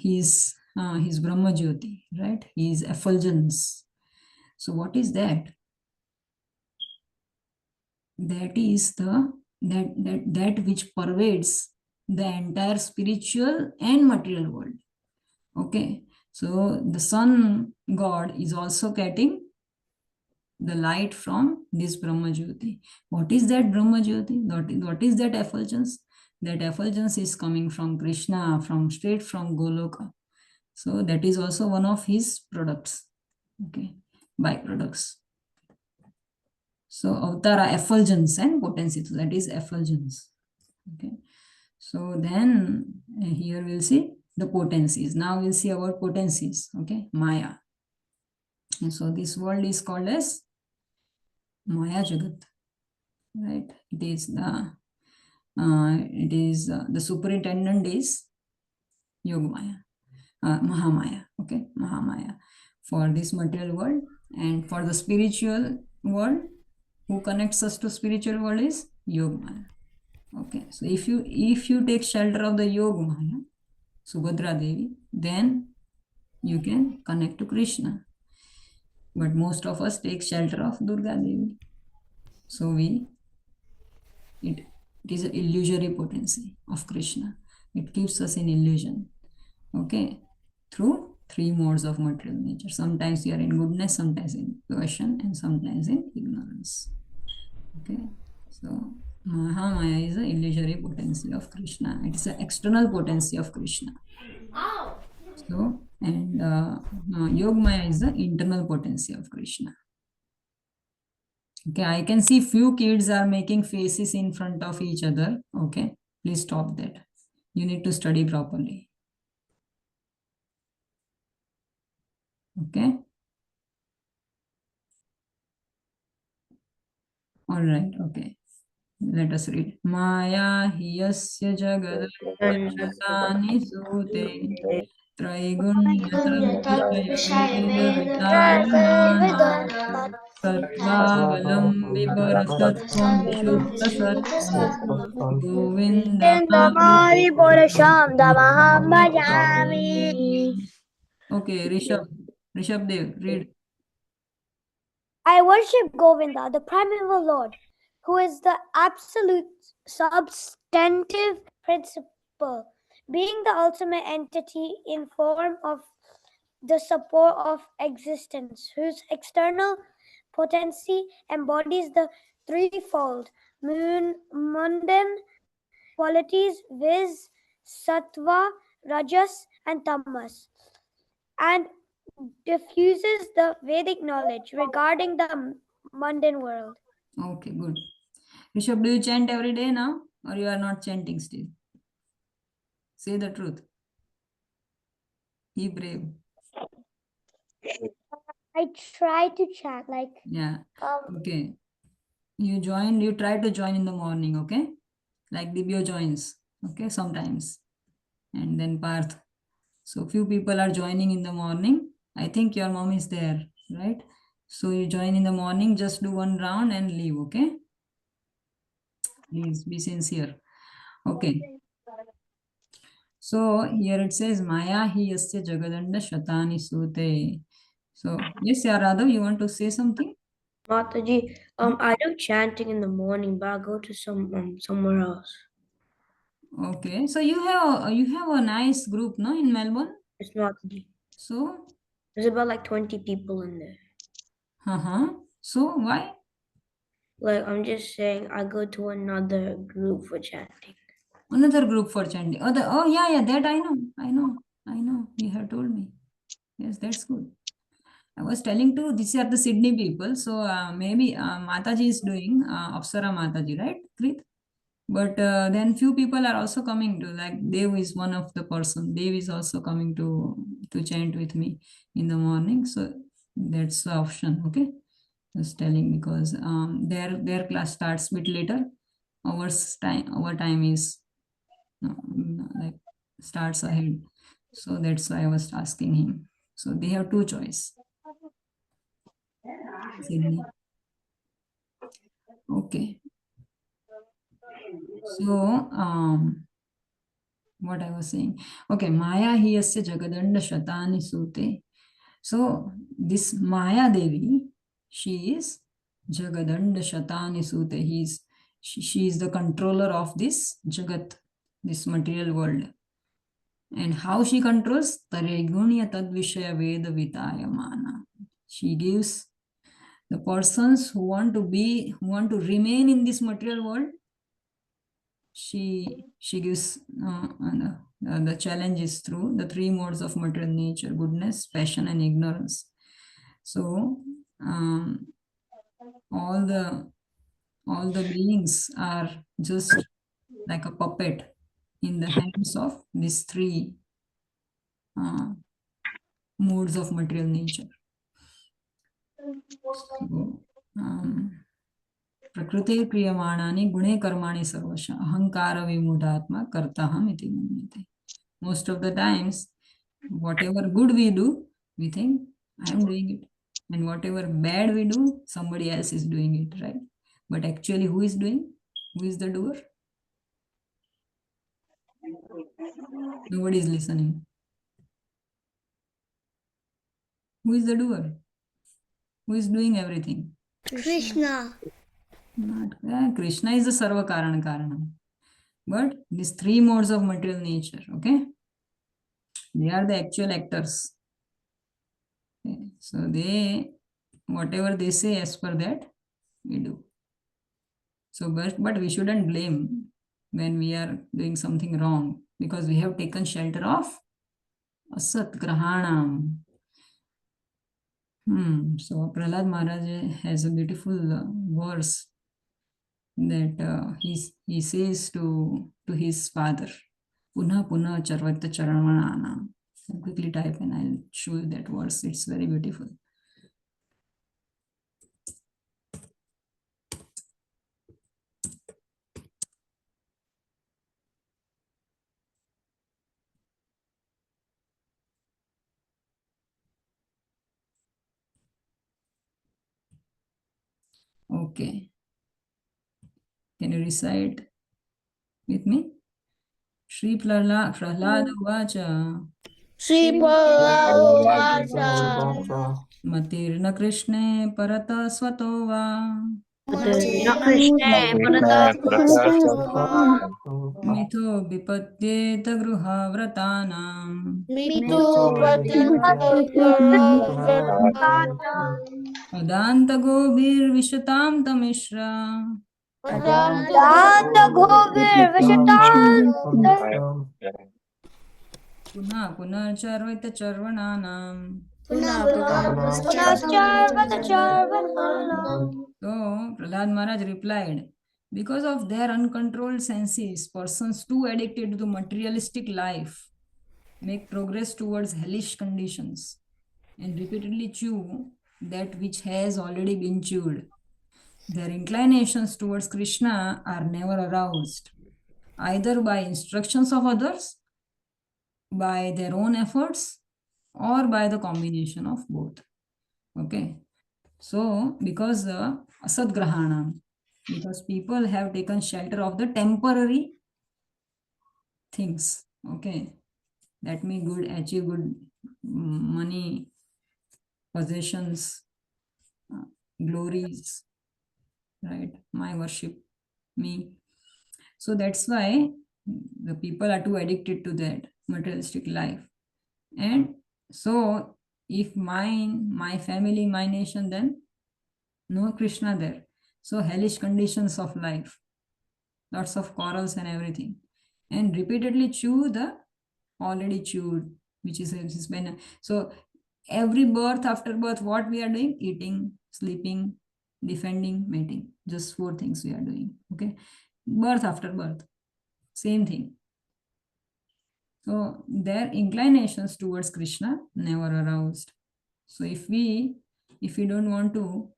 Speaker 2: his Brahma Jyoti, right? His effulgence. So what is that? That is that which pervades the entire spiritual and material world. Okay, so the sun god is also getting the light from this Brahma Jyoti. What is that Brahma Jyoti? What is that effulgence? That effulgence is coming from Krishna, straight from Goloka. So that is also one of his products. Okay, byproducts. So avatara, effulgence and potency. So that is effulgence. Okay. So then here we'll see the potencies. Now we'll see about potencies. Okay, Maya. And so this world is called as Maya Jagat. Right. It is the superintendent is Yogamaya, Mahamaya. Okay, Mahamaya for this material world, and for the spiritual world, who connects us to spiritual world is Yogamaya. Okay, so if you take shelter of the Yogamaya, Subhadra Devi, then you can connect to Krishna. But most of us take shelter of Durga Devi. So it is an illusory potency of Krishna. It keeps us in illusion. Okay, through 3 modes of material nature. Sometimes you are in goodness, sometimes in devotion, and sometimes in ignorance. Okay, so Mahamaya is an illusory potency of Krishna. It is an external potency of Krishna. So, and Yogamaya is the internal potency of Krishna. Okay, I can see few kids are making faces in front of each other. Okay, please stop that. You need to study properly. Okay. All right. Okay. Let us read. Maya hiyasya jagadani sute traigunyatam vishaya vitarana Sattvavalambi Parasatvam Vishuddha Sattvam Govindamari
Speaker 4: Indamari Purasham Damaham Bhajami.
Speaker 2: Okay, Rishabh Dev, read.
Speaker 4: I worship Govinda, the primeval Lord, who is the absolute substantive principle, being the ultimate entity in form of the support of existence, whose external potency embodies the threefold mundane qualities, viz. Sattva, Rajas, and Tamas, and diffuses the Vedic knowledge regarding the mundane world.
Speaker 2: Okay, good. Rishabh, do you chant every day now, or you are not chanting still? Say the truth. Be brave.
Speaker 4: I try to chant
Speaker 2: Yeah. Okay. You try to join in the morning, okay? Like Dibyo joins, okay, sometimes. And then Parth. So few people are joining in the morning. I think your mom is there, right? So you join in the morning, just do one round and leave, okay? Please be sincere. Okay. So here it says Maya hi yasya jagadanda shatani sute. So yes, Radhav, you want to say something?
Speaker 1: Mataji, I do chanting in the morning, but I go to somewhere else.
Speaker 2: Okay. So you have a nice group, no, in Melbourne?
Speaker 1: It's Mataji.
Speaker 2: So
Speaker 1: There's about like 20 people in there.
Speaker 2: So why?
Speaker 1: Like I'm just saying, I go to another group for chanting.
Speaker 2: Another group for chanting. Oh yeah, that I know. You have told me. Yes, that's good. I was telling to these are the Sydney people. So maybe Mataji is doing Apsara Mataji, right? Preet? But then few people are also coming to, like Dev is one of the person. Dev is also coming to chant with me in the morning. So that's the option. Okay, just telling because their class starts bit later. Our time is like starts ahead. So that's why I was asking him. So they have two choice. Sydney. Okay. So what I was saying. Okay, Maya hi yasya jagadanda shatani sute. So this Maya Devi, she is Jagadanda Shatani Sute. She is the controller of this Jagat, this material world. And how she controls? Taregunya Tadvishaya Veda Vitayamana. She gives the persons who want to remain in this material world, she gives the challenge is through the three modes of material nature: goodness, passion, and ignorance. So all the beings are just like a puppet in the hands of these three modes of material nature. So प्रकृते क्रियमाणानि गुणे कर्माणि सर्वश अहंकार विमूढ़ात्मा कर्ताहम इति मन्यते. Most of the times, whatever good we do, we think I am doing it, and whatever bad we do, somebody else is doing it, right? But actually, who is doing? Who is the doer? Nobody is listening. Who is the doer? Who is doing everything?
Speaker 4: Krishna.
Speaker 2: Krishna is the Sarva Karana Karanam. But these three modes of material nature, okay? They are the actual actors. Okay. So whatever they say, as per that, we do. So, but we shouldn't blame when we are doing something wrong, because we have taken shelter of Asat Grahanam. So Prahlad Maharaj has a beautiful verse that he says to his father, Punha Punha Charvata Charamanana. I'll quickly type and I'll show you that verse. It's very beautiful. Okay. Can you recite with me? Shri Prahlad Vacha
Speaker 4: Shri Prabhupada.
Speaker 2: Matirna Krishne Parata Svatova
Speaker 1: Not Krishna,
Speaker 2: Mitho Vipatyeta Gruha Vratanam
Speaker 4: Mitu
Speaker 2: Adanta Gobir Vishatam Tamishra
Speaker 4: Danta Govir Vishatanta
Speaker 2: Punah Charvita Charvananam.
Speaker 4: Punascharvata Charvananam.
Speaker 2: So Prahlad Maharaj replied, because of their uncontrolled senses, persons too addicted to materialistic life make progress towards hellish conditions and repeatedly chew that which has already been chewed. Their inclinations towards Krishna are never aroused, either by instructions of others, by their own efforts, or by the combination of both. Okay. So, because asad grahana, because people have taken shelter of the temporary things, okay, that may good achieve good money, possessions, uh, glories, right? My worship, me. So that's why the people are too addicted to that materialistic life. And so if my family, my nation, then no Krishna there. So hellish conditions of life, lots of quarrels and everything. And repeatedly chew the already chewed, which is been. So every birth after birth, what we are doing? Eating, sleeping, defending, mating. Just 4 things we are doing. Okay. Birth after birth. Same thing. So their inclinations towards Krishna never aroused. So if we don't want to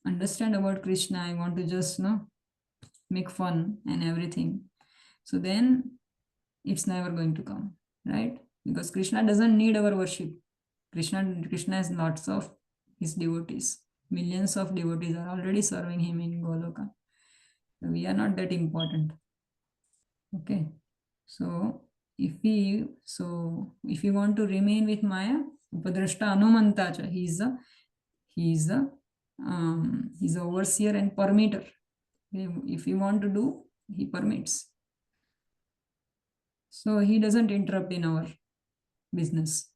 Speaker 2: understand about Krishna, I want to just make fun and everything. So then it's never going to come, right? Because Krishna doesn't need our worship. Krishna has lots of his devotees. Millions of devotees are already serving him in Goloka. So we are not that important. Okay. So if we want to remain with Maya, Upadrashta Anumantacha, he's a overseer and permitter. If you want to do, he permits. So he doesn't interrupt in our business.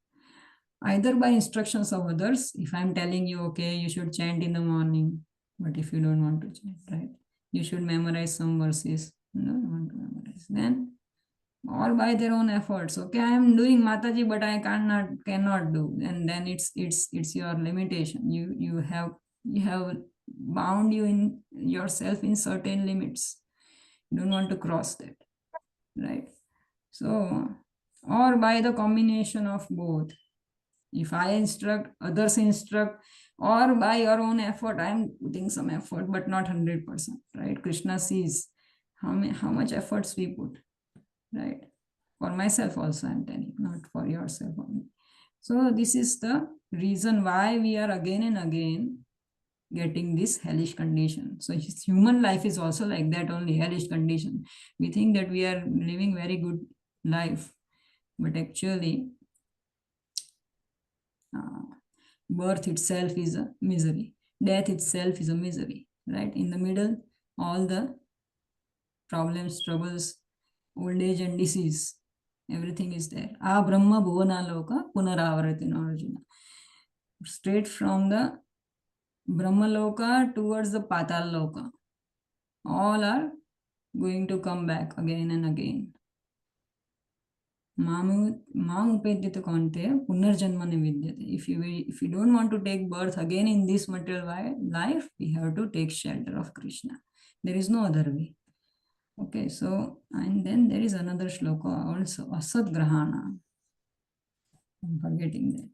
Speaker 2: Either by instructions of others, if I'm telling you, okay, you should chant in the morning, but if you don't want to chant, right? You should memorize some verses. No, you want to memorize. Then, or by their own efforts. Okay, I am doing Mataji, but I cannot do. And then it's your limitation. You have bound you in yourself in certain limits. You don't want to cross that, right? So, or by the combination of both. If I instruct, others instruct, or by your own effort, I am putting some effort, but not 100%, right? Krishna sees how much efforts we put, right? For myself also, I'm telling, not for yourself only. So this is the reason why we are again and again getting this hellish condition. So human life is also like that only, hellish condition. We think that we are living very good life, but actually birth itself is a misery, death itself is a misery, right? In the middle, all the problems, troubles, old age and disease, everything is there. Ah Brahma Bhuvana Loka Punaravartina Arjuna. Straight from the Brahma Loka towards the Patal Loka, all are going to come back again and again. If you don't want to take birth again in this material life, we have to take shelter of Krishna. There is no other way. Okay, so and then there is another shloka also, Asad Grahana. I'm forgetting that.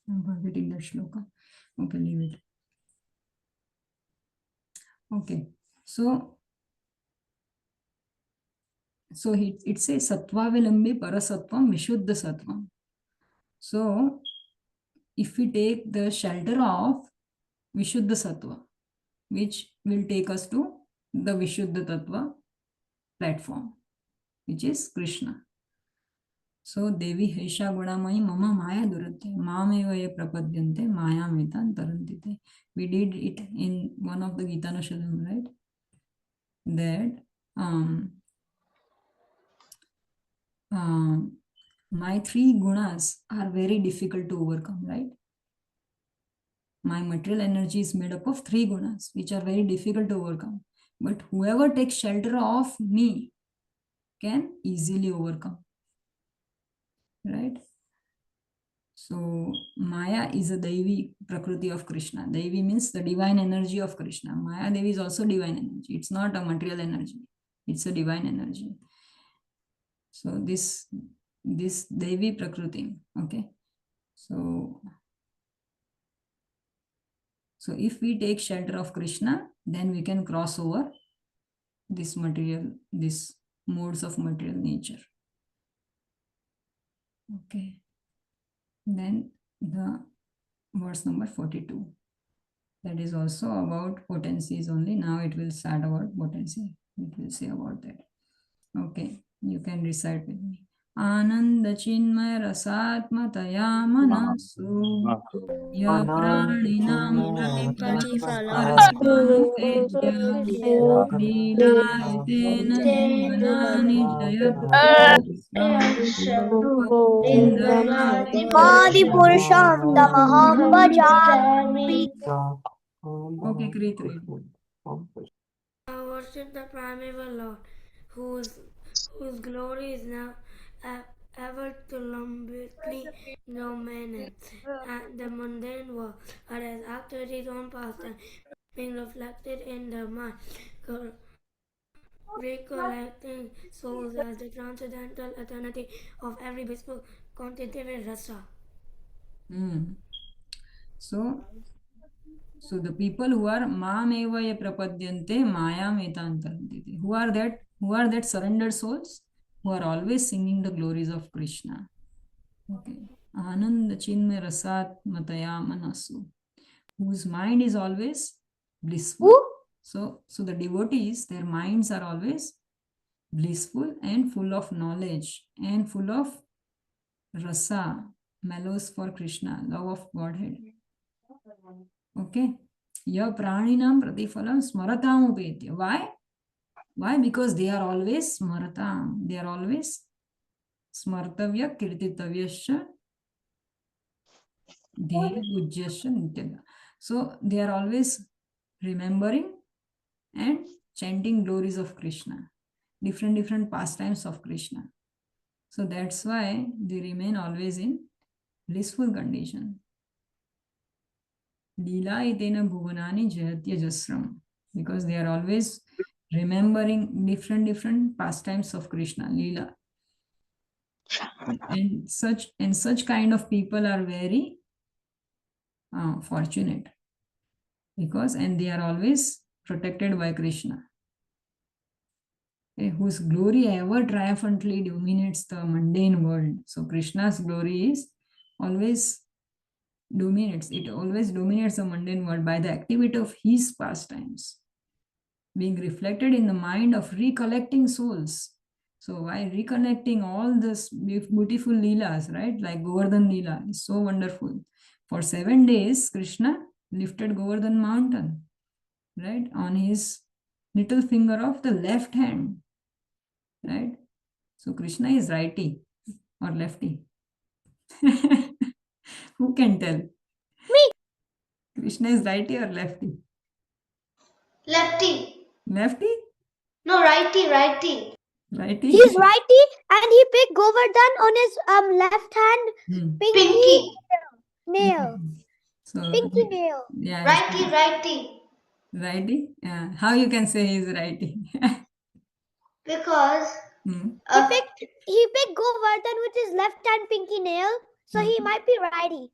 Speaker 2: I'm forgetting that shloka. Okay, leave it. Okay, so it says Sattva Vilambi Parasattvam Vishuddha Sattvam. So if we take the shelter of Vishuddha Sattva, which will take us to the Vishuddha Tattva platform, which is Krishna. So Devi Haisha Gunamai Mama Maya Durate Mamevaya Prapadyante Maya Metan Tarantite. We did it in one of the Gita Nashadam, right? That my 3 gunas are very difficult to overcome, right? My material energy is made up of 3 gunas, which are very difficult to overcome. But whoever takes shelter of me can easily overcome. Right? So Maya is a Devi Prakriti of Krishna. Devi means the divine energy of Krishna. Maya Devi is also divine energy. It's not a material energy. It's a divine energy. So this Devi Prakriti. Okay. So if we take shelter of Krishna, then we can cross over this modes of material nature. Okay. Then the verse number 42. That is also about potencies only. Now it will start about potency. It will say about that. Okay, you can recite with me. Ananda chinmay rasatmataya manasu ya praninam pratiphalam Leelayatena bhuvanani
Speaker 4: Adi Purusham Tamaham Bhajami.
Speaker 2: Okay, great, great.
Speaker 1: Worship the primeval Lord, whose glory is now everlastingly dominant and the mundane world, but as activities on past and being reflected in the mind, recollecting souls as the transcendental eternity of every blissful contemplative rasa.
Speaker 2: So the people who are Mameva ye prapadyante Mayam etantarantite. Who are that? Who are that surrendered souls? Who are always singing the glories of Krishna. Okay. Ananda chinmay rasat mataya manasu. Whose mind is always blissful. So the devotees, their minds are always blissful and full of knowledge and full of rasa, mellows for Krishna, love of Godhead. Okay. Ya praninam pratiphalam smaratam upetya. Why? Why? Because they are always smaratam. They are always smartavya kirtitavyascha dehi ujyascha nityaga. So they are always remembering and chanting glories of Krishna, different pastimes of Krishna. So that's why they remain always in blissful condition. Leela itena bhuvanani jayatya jasram, because they are always remembering different pastimes of Krishna, Leela. And such kind of people are very fortunate, and they are always protected by Krishna. Okay, whose glory ever triumphantly dominates the mundane world. So Krishna's glory is always dominates. It always dominates the mundane world by the activity of his pastimes, being reflected in the mind of recollecting souls. So by reconnecting all this beautiful leelas, right? Like Govardhan Leela is so wonderful. For 7 days, Krishna lifted Govardhan mountain, right? On his little finger of the left hand, right? So Krishna is righty or lefty? Who can tell?
Speaker 4: Me.
Speaker 2: Krishna is righty or lefty?
Speaker 1: Lefty.
Speaker 2: Lefty?
Speaker 1: No, righty.
Speaker 2: Righty?
Speaker 4: He's righty and he picked Govardhan on his left hand pinky nail.
Speaker 2: So,
Speaker 4: Pinky nail.
Speaker 2: Yeah.
Speaker 1: Righty.
Speaker 2: Righty? Yeah. How you can say he's righty?
Speaker 1: Because
Speaker 4: he picked Govardhan with his left hand pinky nail, so he might be righty.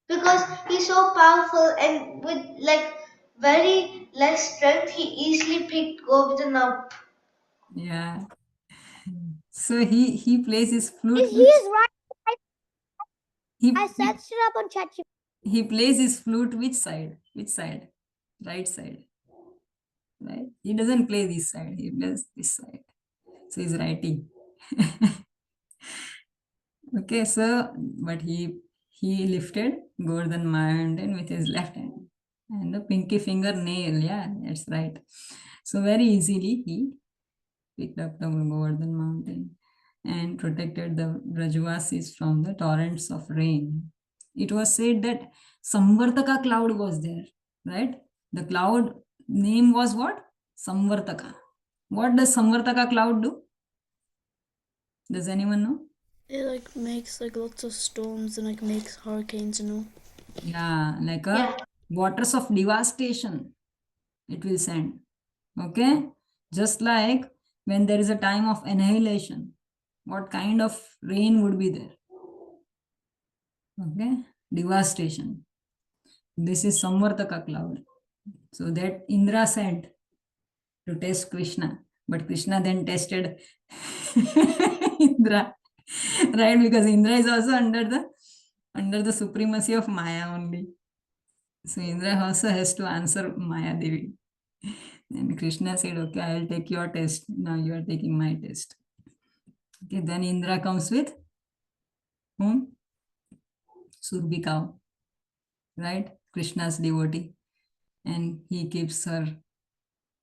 Speaker 1: Because he's so powerful and with like very less strength, he easily picked Govardhan up.
Speaker 2: Yeah. So he plays his flute.
Speaker 4: He is right. I searched it up on ChatGPT.
Speaker 2: He plays his flute which side? Which side? Right side. Right? He doesn't play this side. He plays this side. So he's righty. Okay, so but he lifted Govardhan mountain with his left hand and the pinky finger nail. Yeah, that's right. So very easily he picked up the Govardhan mountain and protected the Brajvasis from the torrents of rain. It was said that Samvartaka cloud was there, right? The cloud name was what? Samvartaka. What does Samvartaka cloud do? Does anyone know?
Speaker 5: It like makes like lots of storms and like makes hurricanes, you know.
Speaker 2: Yeah, like a waters of devastation it will send. Okay, just like when there is a time of annihilation, what kind of rain would be there? Okay, devastation. This is Samvartaka cloud. So that Indra sent to test Krishna, but Krishna then tested Indra, right? Because Indra is also under the supremacy of Maya only. So Indra also has to answer Maya Devi. And Krishna said, okay, I will take your test. Now you are taking my test. Okay, then Indra comes with whom? Surbi cow, right? Krishna's devotee. And he keeps her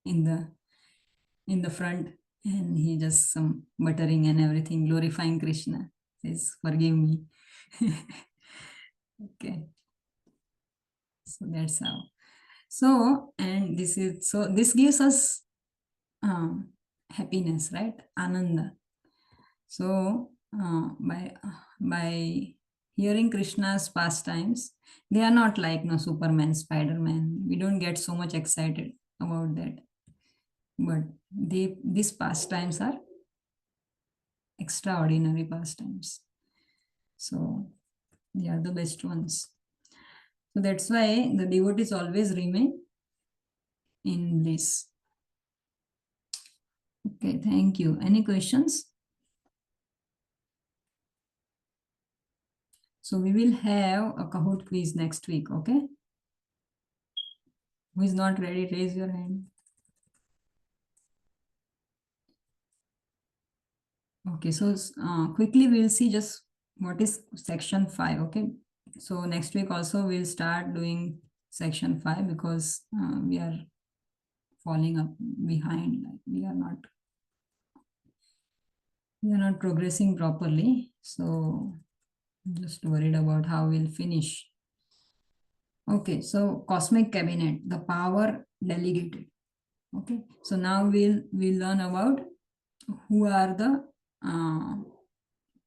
Speaker 2: in the front, and he just some buttering and everything, glorifying Krishna. Says, forgive me. Okay. So that's how. So, and this gives us happiness, right? Ananda. So by hearing Krishna's pastimes, they are not like no Superman, Spider-Man. We don't get so much excited about that. But these pastimes are extraordinary pastimes. So they are the best ones. So that's why the devotees always remain in bliss. Okay, thank you. Any questions? So we will have a Kahoot quiz next week, okay? Who is not ready, raise your hand. Okay, so quickly we'll see just what is section 5, okay? So next week also we'll start doing section 5 because we are falling up behind. Like we are not progressing properly. So just worried about how we'll finish. Okay, so cosmic cabinet, the power delegated. Okay, so now we'll learn about who are the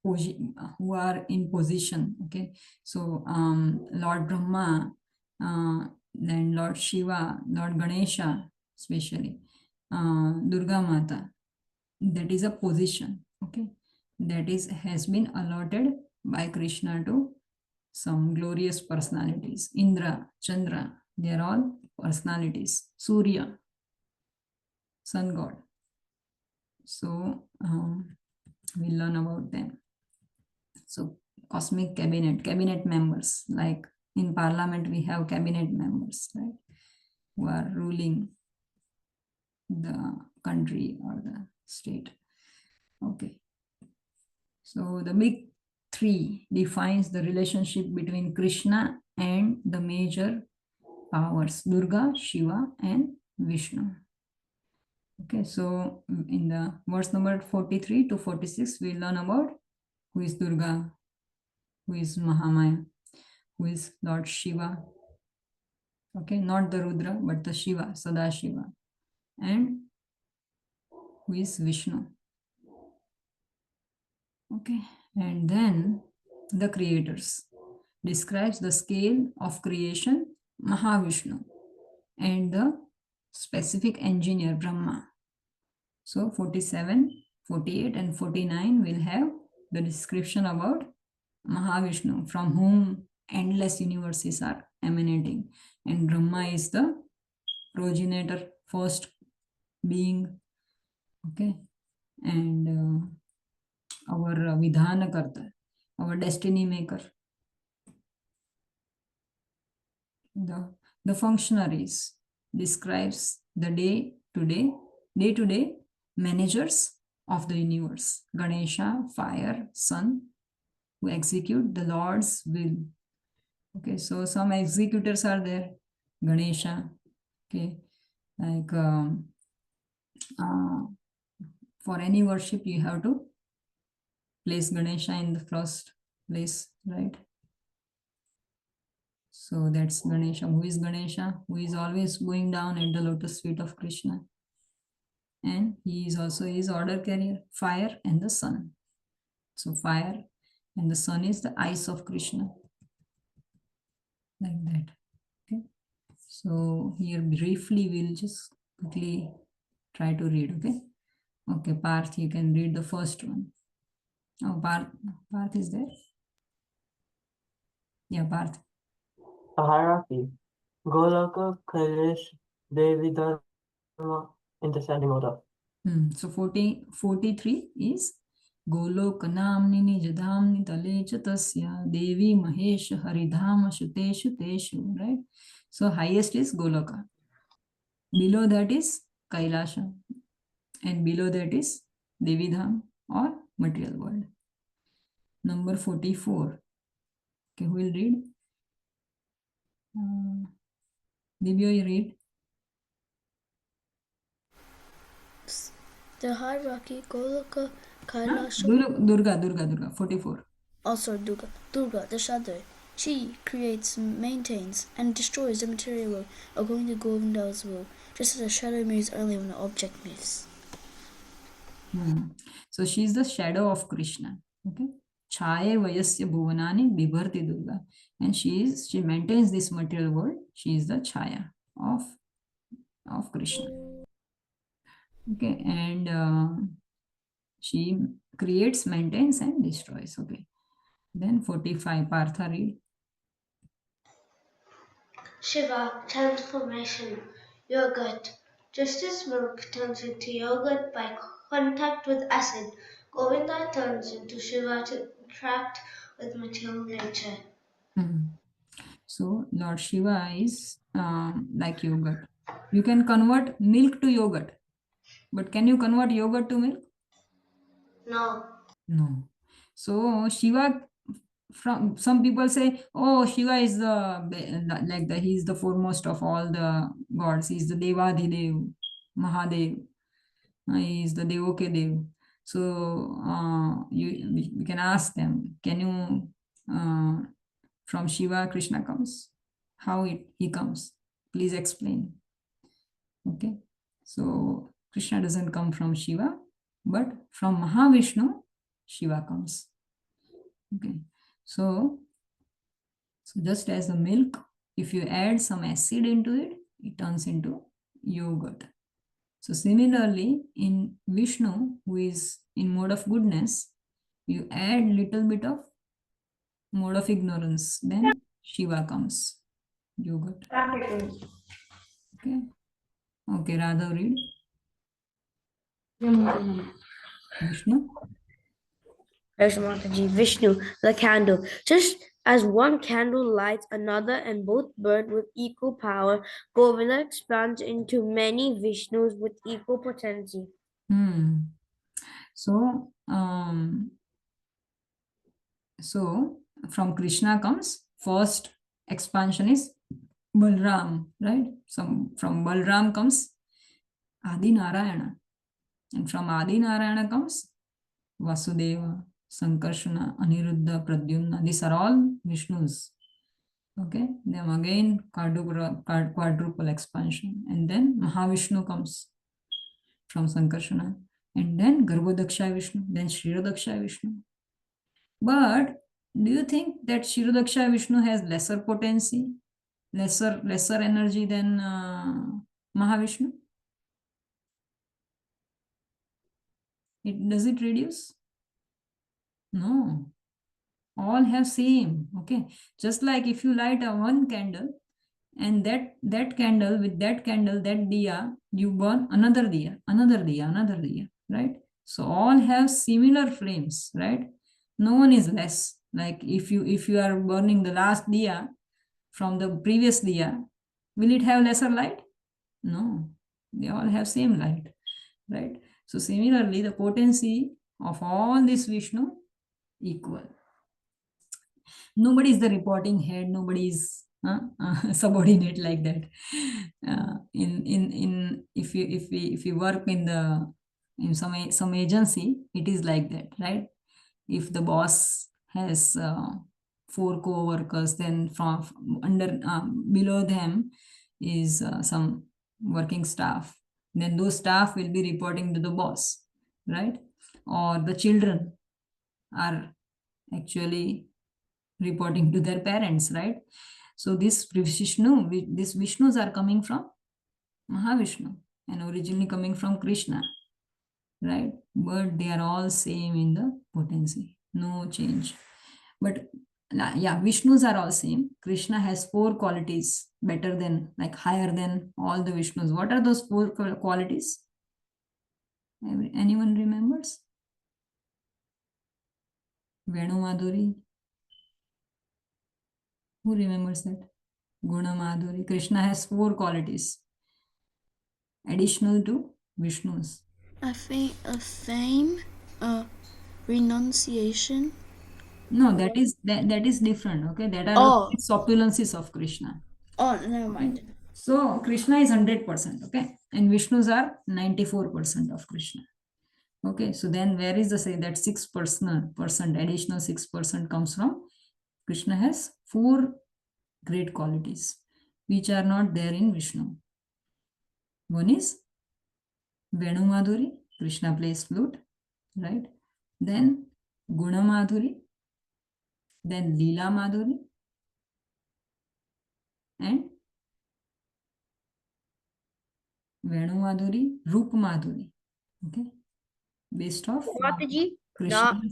Speaker 2: who are in position. Okay, so Lord Brahma, then Lord Shiva, Lord Ganesha, especially Durga Mata. That is a position. Okay, that has been allotted by Krishna to some glorious personalities. Indra, Chandra, they are all personalities. Surya, sun god. So we'll learn about them. So cosmic cabinet members, like in parliament we have cabinet members, right, who are ruling the country or the state. Okay, so the big three defines the relationship between Krishna and the major powers, Durga, Shiva and Vishnu. Okay, so in the verse number 43 to 46 we learn about who is Durga, who is Mahamaya, who is Lord Shiva. Okay, not the Rudra, but the Shiva, Sadashiva. And who is Vishnu. Okay, and then the creators describes the scale of creation, Mahavishnu, and the specific engineer, Brahma. So 47, 48 and 49 will have the description about Mahavishnu, from whom endless universes are emanating, and Brahma is the progenitor, first being. Okay, and our Vidhanakarta, our destiny maker. The functionaries describes the day-to-day managers of the universe. Ganesha, fire, sun, who execute the Lord's will. Okay, so some executors are there. Ganesha, okay, like for any worship you have to place Ganesha in the first place, right? So that's Ganesha. Who is Ganesha? Who is always going down at the lotus feet of Krishna. and he is also his order carrier, fire and the sun. So fire and the sun is the eyes of Krishna, like that. Okay. So here briefly we'll just quickly try to read. Okay. Okay, Parth, you can read the first one. Oh, Parth is there? Yeah, Parth.
Speaker 3: A hierarchy. Goloka, Kailash, Devi, Dharma in descending order.
Speaker 2: So 43 is Golokanamni Nijadhamni Tale Chatasya Devi Mahesh Haridhama Shuteshu Teshu, right? So highest is Goloka. Below that is Kailasha. And below that is Devi Dham or material world. Number 44. Okay, who will read? Divya, you read.
Speaker 5: The hierarchy, Goloka, Kailasha.
Speaker 2: Durga, 44.
Speaker 5: Also Durga, the shadow. She creates, maintains, and destroys the material world according to Govinda's will, just as a shadow moves only when an object moves.
Speaker 2: So she is the shadow of Krishna. Okay. Chaye Vayasya Bhuvanani Bibharti Durga. And she maintains this material world. She is the Chaya of Krishna. Okay. And she creates, maintains, and destroys. Okay. Then 45, Partha, read.
Speaker 1: Shiva, transformation, yogurt. Just as milk turns into yogurt by contact with acid, Govinda turns into Shiva to interact with material nature.
Speaker 2: So Lord Shiva is like yogurt. You can convert milk to yogurt, but can you convert yogurt to milk?
Speaker 1: No.
Speaker 2: No. So Shiva, from some people say, oh, Shiva is he's the foremost of all the gods. He's the Devadidev, Mahadev. He is the Devoke Dev. So we can ask them, can you from Shiva Krishna comes? How he comes? Please explain. Okay. So Krishna doesn't come from Shiva, but from Mahavishnu, Shiva comes. Okay. So just as the milk, if you add some acid into it, it turns into yogurt. So similarly, in Vishnu, who is in mode of goodness, you add little bit of mode of ignorance, then Shiva comes. Yogurt. Okay. Okay, Radha, read. Vishnu.
Speaker 6: Vishnu, the candle. Just as one candle lights another and both burn with equal power, Govinda expands into many Vishnus with equal potency.
Speaker 2: So from Krishna comes first expansion is Balram, right? From Balram comes Adi Narayana, and from Adi Narayana comes Vasudeva, Sankarshana, Aniruddha, Pradyumna. These are all Vishnus. Okay, then again quadruple expansion, and then Mahavishnu comes from Sankarshana, and then Garbhodaksha Vishnu, then Shrirodaksha Vishnu. But do you think that Shrirodaksha Vishnu has lesser potency, lesser energy than Mahavishnu? Does it reduce? No. All have same. Okay. Just like if you light one candle, and that candle, with that candle, that diya, you burn another diya, right? So all have similar flames, right? No one is less. Like if you are burning the last diya from the previous diya, will it have lesser light? No, they all have same light, right? So similarly, the potency of all this Vishnu equal. Nobody is the reporting head. Nobody is subordinate like that. If you work in some agency, it is like that, right? If the boss has 4 co-workers, then from under below them is some working staff. then those staff will be reporting to the boss, right? Or the children are actually reporting to their parents, right? So these Vishnus are coming from Mahavishnu and originally coming from Krishna, right? But they are all same in the potency, no change. But yeah, Vishnus are all same. Krishna has 4 qualities better than, like higher than all the Vishnus. What are those 4 qualities? Anyone remembers? Venu Madhuri. Who remembers that? Guna Madhuri. Krishna has 4 qualities additional to Vishnu's.
Speaker 5: A fame, a renunciation.
Speaker 2: No, that is different. Okay, that are the opulences of Krishna.
Speaker 5: Oh, never mind.
Speaker 2: So Krishna is 100%. Okay, and Vishnus are 94% of Krishna. Okay, so then where is the say that 6% additional 6% comes from? Krishna has 4 great qualities which are not there in Vishnu. One is Venu Madhuri, Krishna plays flute, right? Then Guna Madhuri, then Leela Madhuri, and Venu Madhuri, Rup Madhuri. Okay, based off Krishna.
Speaker 6: No.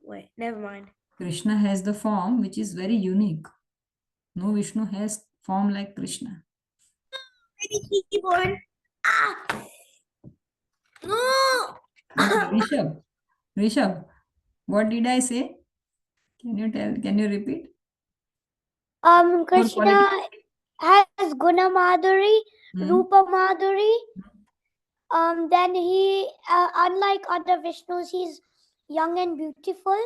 Speaker 6: Wait, never mind.
Speaker 2: Krishna has the form which is very unique. No Vishnu has form like Krishna.
Speaker 6: Keyboard. No.
Speaker 2: Okay, Rishabh, what did I say? Can you repeat?
Speaker 4: Krishna has Guna Madhuri, Rupa Madhuri. Then he, unlike other Vishnus, he's young and beautiful.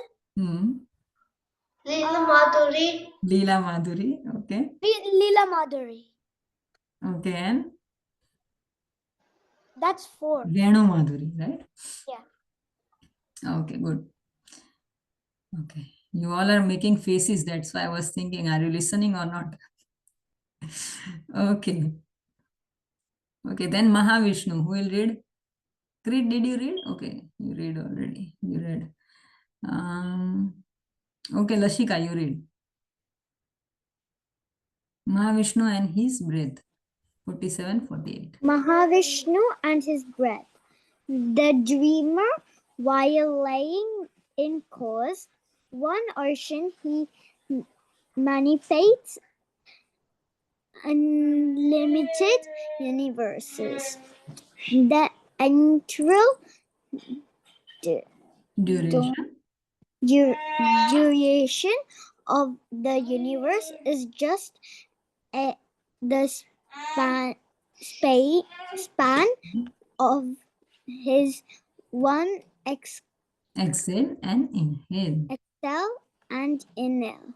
Speaker 1: Leela Madhuri.
Speaker 2: Leela Madhuri, okay.
Speaker 4: Leela Madhuri.
Speaker 2: Okay, and?
Speaker 4: That's 4.
Speaker 2: Venu Madhuri, right?
Speaker 4: Yeah.
Speaker 2: Okay, good. Okay, you all are making faces. That's why I was thinking, are you listening or not? Okay. Okay, then Mahavishnu, who will read? Krit, did you read? Okay, you read already. You read. Okay, Lashika, you read. Mahavishnu and his breath. 47, 48.
Speaker 4: Mahavishnu and his breath. The dreamer, while laying in course, one ocean he manipulates unlimited universes. The entral duration of the universe is just the span of his one
Speaker 2: exhale and inhale.
Speaker 4: Exhale and inhale.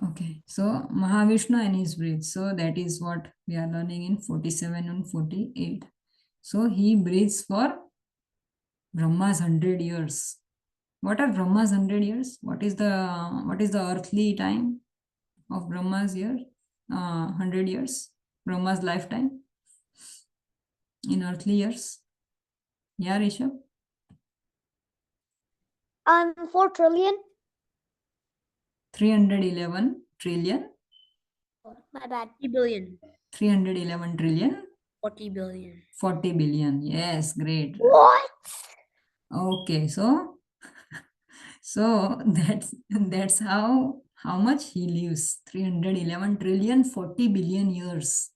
Speaker 2: Okay, so Mahavishnu and his breath. So that is what we are learning in 47 and 48. So he breathes for Brahma's 100 years. What are Brahma's 100 years? What is the earthly time of Brahma's year? 100 years. Brahma's lifetime in earthly years. Yeah, Rishabh?
Speaker 4: 4 trillion.
Speaker 2: 311 trillion.
Speaker 4: My bad.
Speaker 6: 40 billion.
Speaker 2: 311 trillion.
Speaker 6: 40 billion.
Speaker 2: 40 billion. Yes, great.
Speaker 4: What?
Speaker 2: Okay, so that's how much he lives. 311 trillion, 40 billion years.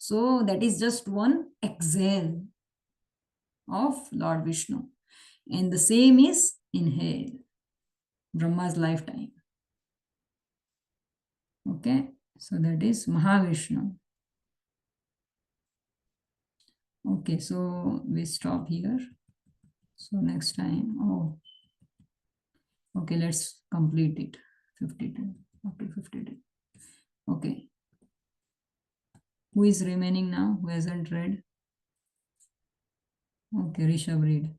Speaker 2: So that is just one exhale of Lord Vishnu. And the same is inhale, Brahma's lifetime. Okay, so that is Mahavishnu. Okay, so we stop here. So next time, okay, let's complete it. 52, up to 52. Okay. Who is remaining now? Who hasn't read? Okay, Rishabh, read.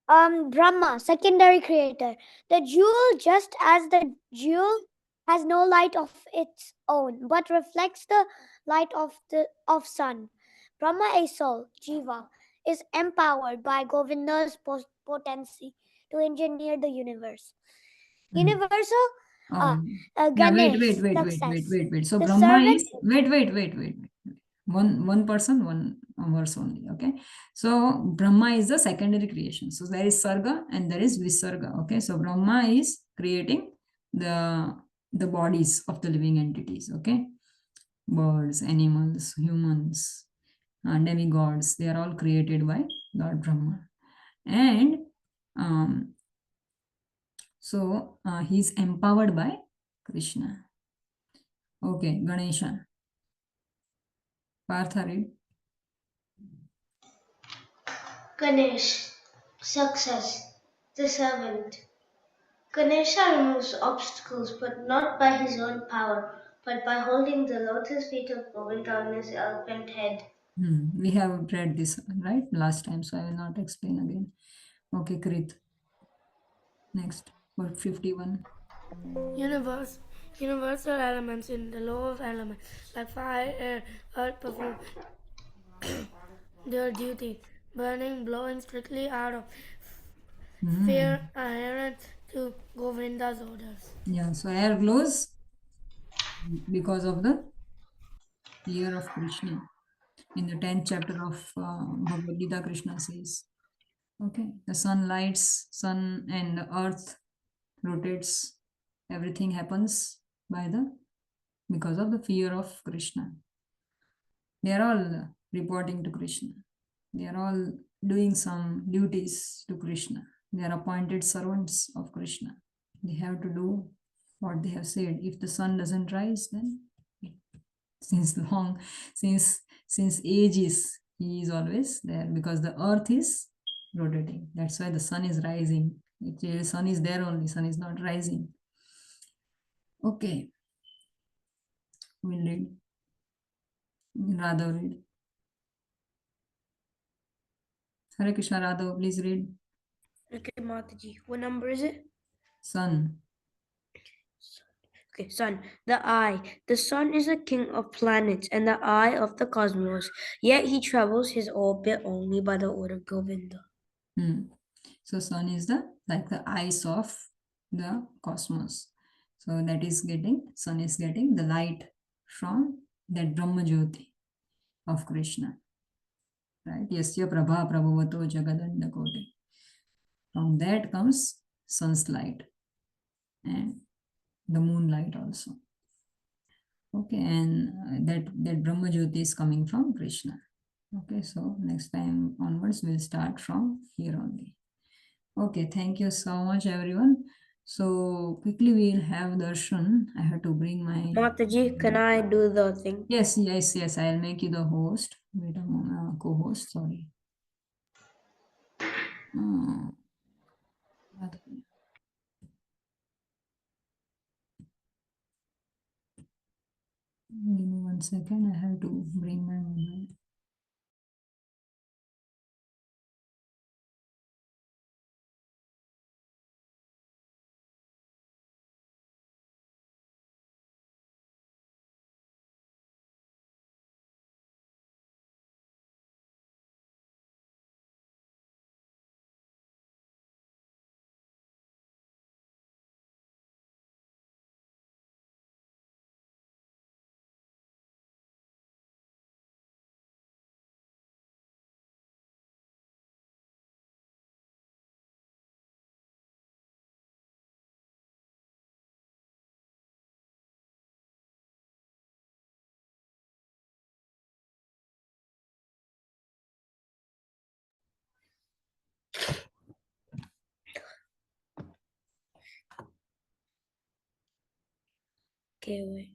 Speaker 4: Brahma, secondary creator. The jewel, just as the jewel has no light of its own, but reflects the light of sun. Brahma, a soul, Jiva, is empowered by Govinda's potency to engineer the universe. Universal Ganesh,
Speaker 2: wait. So
Speaker 4: the
Speaker 2: Brahma
Speaker 4: servant.
Speaker 2: is wait. One person, one verse only. Okay. So Brahma is the secondary creation. So there is Sarga and there is Visarga. Okay. So Brahma is creating the bodies of the living entities. Okay. Birds, animals, humans, demigods, they are all created by Lord Brahma. And so he's empowered by Krishna. Okay, Ganesha. Partha, read.
Speaker 1: Ganesh, success, the servant. Ganesha removes obstacles, but not by his own power, but by holding the lotus feet of Govinda on his elephant head.
Speaker 2: We have read this, right, last time, so I will not explain again. Okay, Krit. Next, for 51.
Speaker 7: Universal elements in the law of elements, like fire, air, earth, perform their duty. Burning, blowing strictly out of fear adherent to Govinda's orders.
Speaker 2: Yeah, so air glows because of the fear of Krishna. In the 10th chapter of Bhagavad Gita, Krishna says, okay, the sun lights, sun and the earth rotates, everything happens because of the fear of Krishna. They are all reporting to Krishna. They are all doing some duties to Krishna. They are appointed servants of Krishna. They have to do what they have said. If the sun doesn't rise, then since long, since ages, he is always there because the earth is rotating. That's why the sun is rising. The sun is there only, sun is not rising. Okay. We'll read. Radha read. Hare Krishna, Radha, please read.
Speaker 6: Okay, Mataji. What number is it?
Speaker 2: Sun.
Speaker 6: Okay, sun. The eye. The sun is the king of planets and the eye of the cosmos. Yet he travels his orbit only by the order of Govinda.
Speaker 2: So sun is like the eyes of the cosmos. So sun is getting the light from that Brahma Jyoti of Krishna. Right? Yasya Prabha Prabhavato Jagadanda Kote. From that comes sun's light and the moonlight also. Okay, and that Brahma Jyoti is coming from Krishna. Okay, so next time onwards we'll start from here only. Okay, thank you so much everyone. So quickly we'll have darshan. I have to bring my
Speaker 6: Mataji, can I do the thing?
Speaker 2: Yes, I'll make you the host. Wait a moment, co-host, sorry. Give me 1 second, I have to bring my mobile.
Speaker 6: Okay, wait.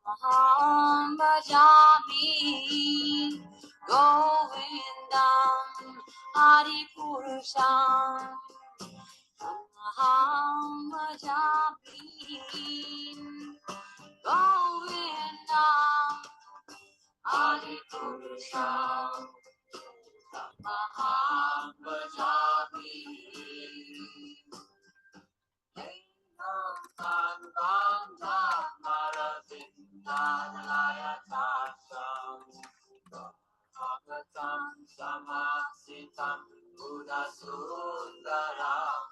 Speaker 2: Aham bhajami Govindam Hari Purusham Aham bhajami Govindam Hari Purusham Aham bhajami Samasitam Buddha Sundaram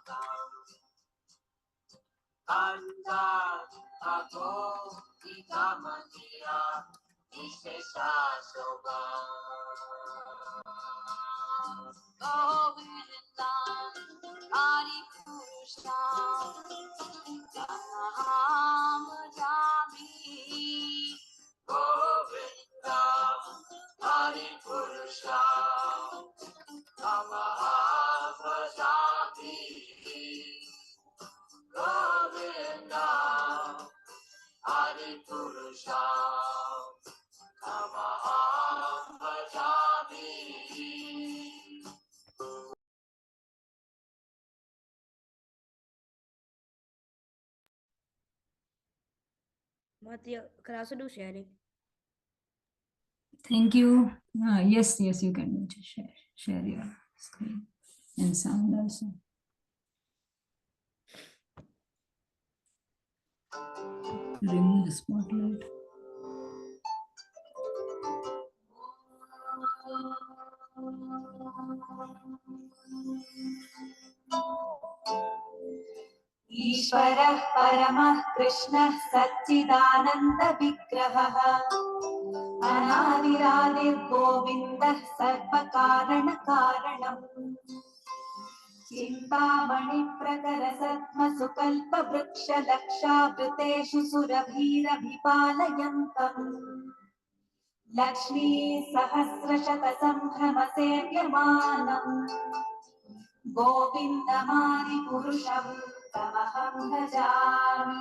Speaker 2: Anta Tato Itamaniya Vishesha Shobha Govindam Adi Purusham Janaham Jami Govindam Adi Purusham Janaham Jami Govindam Adi Purusham Janaham Jami.
Speaker 6: Matthew, can I also do sharing?
Speaker 2: Thank you. Yes, you can share your screen and sound also. Remove the spotlight. ईश्वरः परमः कृष्णः सच्चिदानन्दविग्रहः अनादिरादिर्गोविन्दः सर्वकारणकारणम् चिन्तामणिप्रकरसत्मसुकल्पवृक्षलक्षावृतेषु सुरभीरभिपालयन्तम् लक्ष्मीसहस्रशतसम्भ्रमसेव्यमानम् गोविन्दमादिपुरुषं तमहं भजामि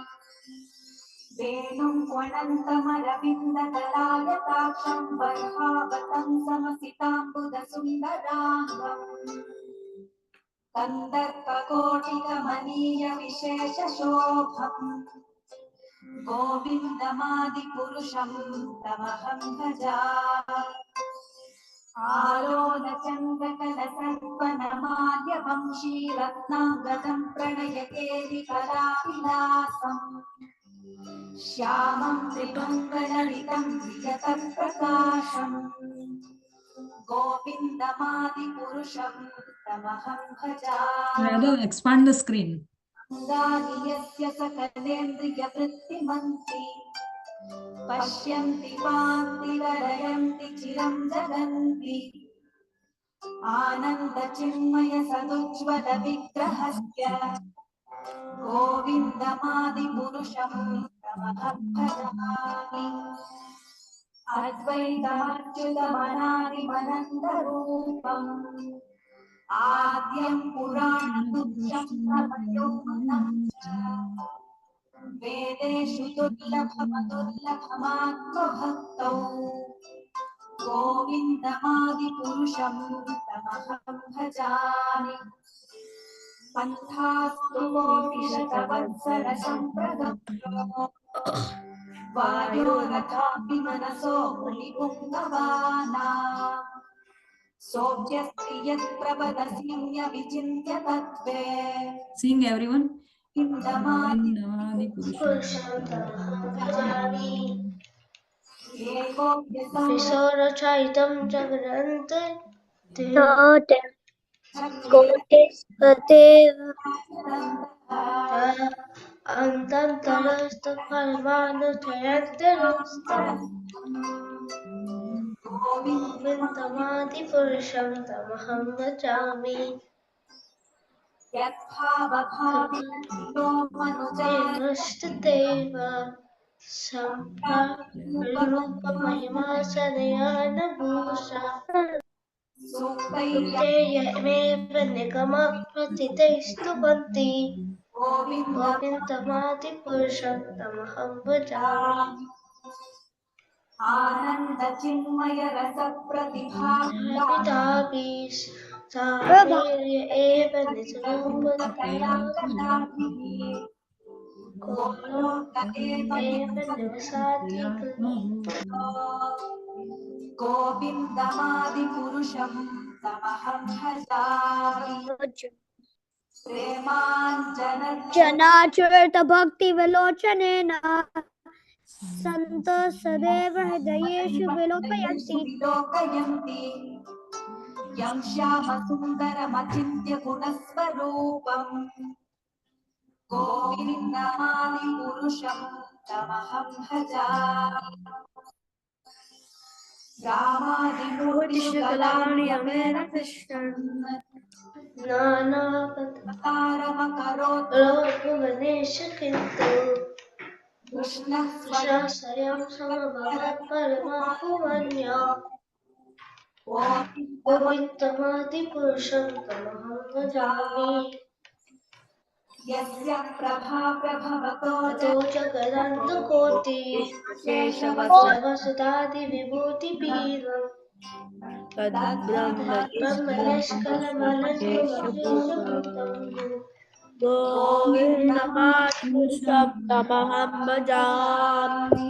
Speaker 2: वेणुं त्वनन्तमरविन्ददलायताक्षं वर्हावतं समसिताम्बुदसुन्दराङ्गम् कन्दर्पकोटिकमनीयविशेषशोभम् गोविन्दमादिपुरुषं तमहं भजामि आलोलचन्द्रकलसर्पणमाल्यवंशीरत्नाङ्गदं प्रणयकेलिकलाविलासम् श्यामं त्रिभङ्गललितं विगतप्रकाशम् गोविन्दमादिपुरुषं तमहं भजामि. Madam, expand the screen. यस्य सकलेन्द्रियवृत्तिमन्ति पश्यन्ति पान्ति वरयन्ति चिरं जगन्ति आनन्दचिन्मयसदुज्ज्वलविग्रहस्य गोविन्दमादिपुरुषं तमहं भजामि अद्वैतमच्युतमनादिमनन्तरूपम् आद्यं पुराणपुरुषं प्रभयोमनं च वेदेषु दुर्लभमदुर्लभमात्मभक्तौ गोविन्दमादिपुरुषं तमहं भजामि पन्थास्तु कोटिशतवत्सरसम्प्रदक्षो वायोरथापि मनसो मुनिपुङ्गवानाम् सोऽप्यस्ति यत्प्रवदसीम्य विचिन्त्य तत्त्वे. Sing everyone.
Speaker 1: Visorachaitam Jaganante Antantarasta Parmanu Tayantarasta Govindamadi Purusham Tamaham Vajami Nushtadeva Samparupa Mahima Sanayana Bhusha Suktaya Meva Nigama Pratitaistu Banti गोविन्दमादिपुरुषं तमहं भजामि पितापि साधुर्य एव निजयोगतया गोलोक एव निवसति
Speaker 8: गोविन्दमादिपुरुषं तमहं भजामि
Speaker 4: जनाचरित भक्ति विलोचनेन सन्त सदैव हृदयेषु विलोकयन्ति
Speaker 8: यं श्यामसुन्दरमचिन्त्य गुणस्वरूपम् गोविन्दमादिपुरुषं तमहं भजामि रामादिमूर्तिषु कलानि अमेन तिष्ठन्
Speaker 1: नानावतारमकरोत् भुवनेश किन्तु कृष्णः स्वयं समभवत् परमपुवन्या गोविन्दमादिपुरुषं तमहं भजामि
Speaker 8: यस्य प्रभा प्रभवतो
Speaker 1: ततो जगदन्तकोटि वसुधादिविभूतिपीदम् ब्रह्मनिष्कलमनन्तमशेषभूतम्
Speaker 6: गोविन्दमादिपुरुषं तमहं भजामि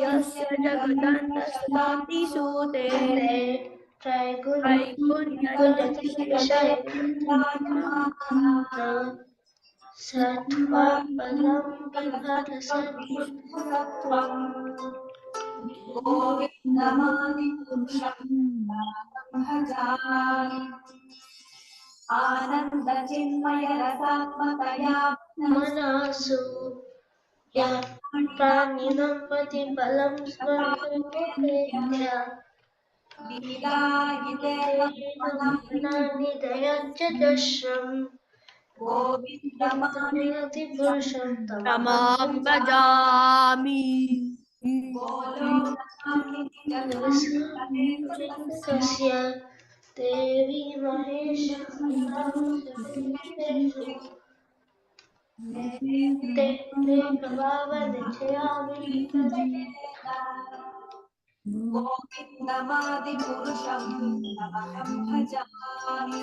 Speaker 6: यस्य जगदन्तस्तातिसूते
Speaker 1: त्रैगुण्यजतिशेषयेन्द्रान् सत्त्वात्पदं बिभर्तसत्त्वम्
Speaker 8: गोविन्दमादिपुरुषं भजामि आनन्दचिन्मयरसात्मतया
Speaker 1: मनसु यः प्राणिनं प्रतिफलं स्वर्गमुपेत्य लीलायितेनानि दयच्च दशम् गोविन्दमादिपुरुषं
Speaker 6: तमहं
Speaker 1: तमहं
Speaker 6: भजामि
Speaker 1: तस्य देवी महेशेषु ते प्रभावनिचयामि
Speaker 8: गोविन्दमादिपुरुषं तमहं भजामि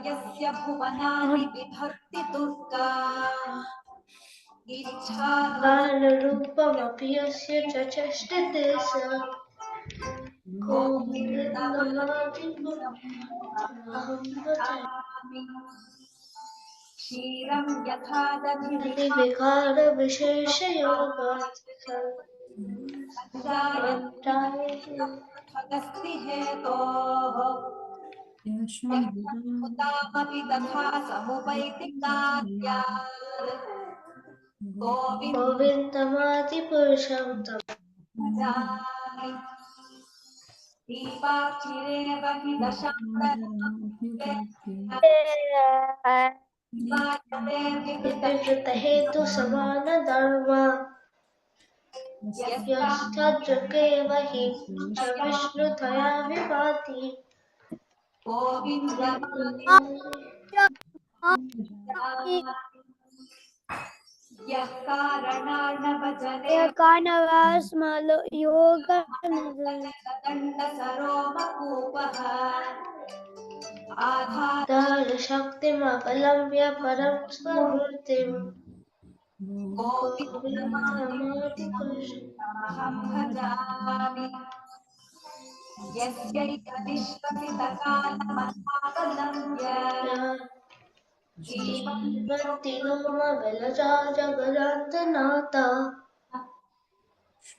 Speaker 8: यस्य भुवनानि बिभर्ति दुर्गा
Speaker 1: कालरूपमपि यस्य च चष्टते स गोविन्दमादिपुरुषमहं भजामि
Speaker 8: क्षीरं यथा
Speaker 1: विकारविशेषयोगात्
Speaker 8: भगस्ति हेतोः भूतामपि तथा समुपैति कार्यात्
Speaker 1: गोविन्दमादिपुरुषं
Speaker 8: भजामि दीपाक्षिरेव हि
Speaker 1: तमहेतुसमानधर्म यस्तद्रकेव हि च विष्णुतया विभाति
Speaker 8: यः कारणार्णवजने दण्डसरोमकूपः
Speaker 1: शक्तिमवलम्ब्य परं स्वमूर्तिम्
Speaker 8: गोविन्दमादिपुरुषमहं भजामि यस्यैकनिष्पसितकालमथाकलम्ब्य
Speaker 1: जीवन्ति लोमविलजा जगदान्तनाथा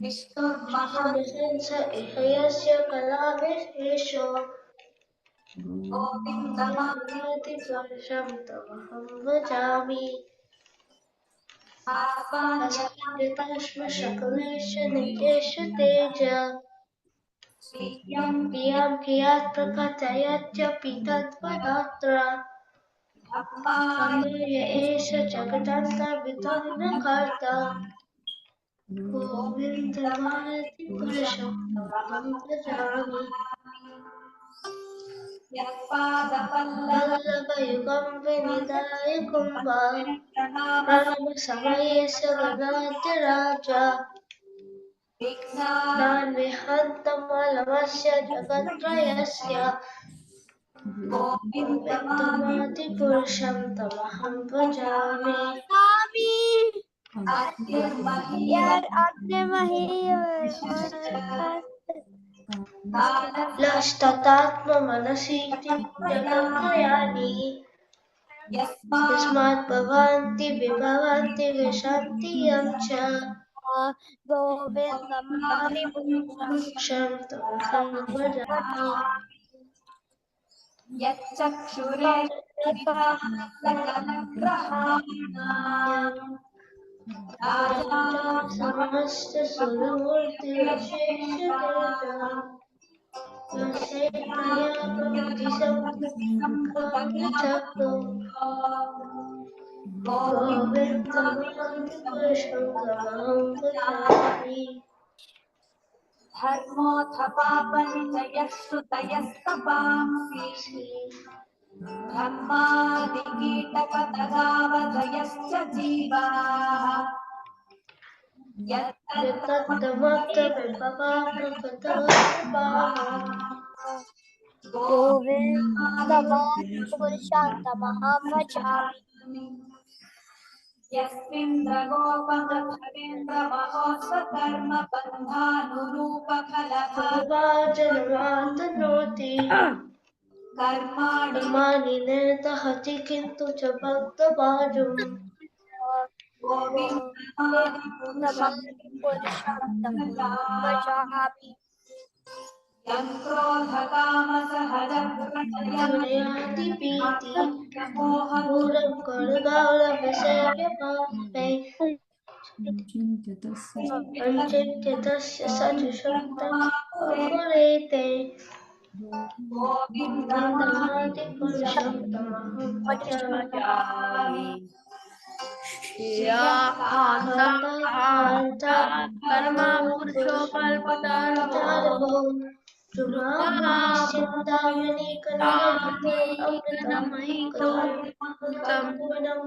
Speaker 1: विष्णुर्महंस इह यस्य कलाविशेषो गोविन्दमादिपुरुषं तमहं भजामि अस्मृतश्मशकलेश निकेश तेज प्रियं कियात् प्रकथयच्च पितत्वदात्र अमूल्य एष जगदन्तविधानकर्ता गोविन्दमादि पुरुषं तमहं भजामि वल्लभयुगं विनिदायकं वा प्रणवसमये सगणाद्यराजा विघ्नान्विहन्तमलमस्य जगत्त्रयस्य गोविन्दमादिपुरुषं तमहं भजामि
Speaker 4: यार आपने
Speaker 1: लस्ततात्ममनसीति जगत्त्रयानि यस्मात् भवन्ति विभवन्ति विशन्ति यं च पुरुषं तमहं भजामि
Speaker 8: यच्चक्षुरे
Speaker 1: समस्तसुरमूर्तिविशेषतेजा यस्यैतया भक्तिसम्पत्तिचक्रो गोविन्दमादिपुरुषं तमहं भजामि
Speaker 8: धर्मोऽथ पापनिचयः श्रुतयस्तपांसि ब्रह्मादिकीटपतगावधयश्च जीवाः
Speaker 1: यत्तत्तमत्तविभवा प्रकृतवत्प्रभावः
Speaker 4: गोविन्दमादिपुरुषं तमहं भजामि
Speaker 1: फलभाजनमातनोति कर्माणि निर्दहति किन्तु च भक्तभाजम्
Speaker 4: गोविन्दमादिपुरुषं तमहं भजामि
Speaker 1: प्रलयादिपीति पूरं कर्गालभसेव्यपापे अञ्चित्य तस्य सजुषक्तं कुरेते गोविन्दमादिपुरुषं तमहं भजामि कर्मा चिन्तामणिकनकगीतमृतं कथामृतं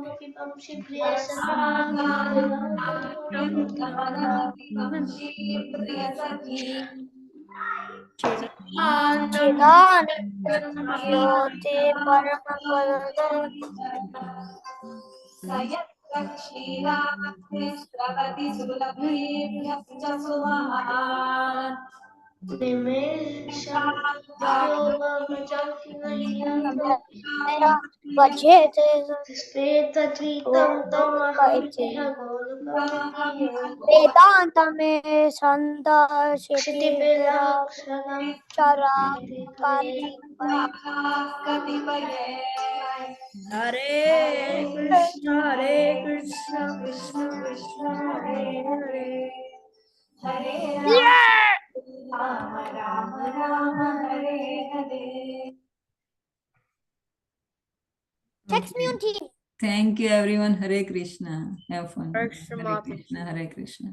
Speaker 1: पिबंसि प्रिय
Speaker 4: ज्योति परमपदो
Speaker 1: निमेषं योगमजं
Speaker 4: भजेते
Speaker 1: स्फेतत्वितं तमहं चिह गोलकमिति
Speaker 4: वेदांत में संदर्शिति
Speaker 1: क्षितिबिलाक्षरं
Speaker 4: चरा
Speaker 6: Hare Krishna, Krishna Krishna, Hare Hare,
Speaker 8: Hare Ram Ram Ram Hare Hare.
Speaker 4: Text me on Teams.
Speaker 2: Thank you, everyone. Hare Krishna. Have fun.
Speaker 6: Krishna.
Speaker 2: Hare Krishna. Hare Krishna.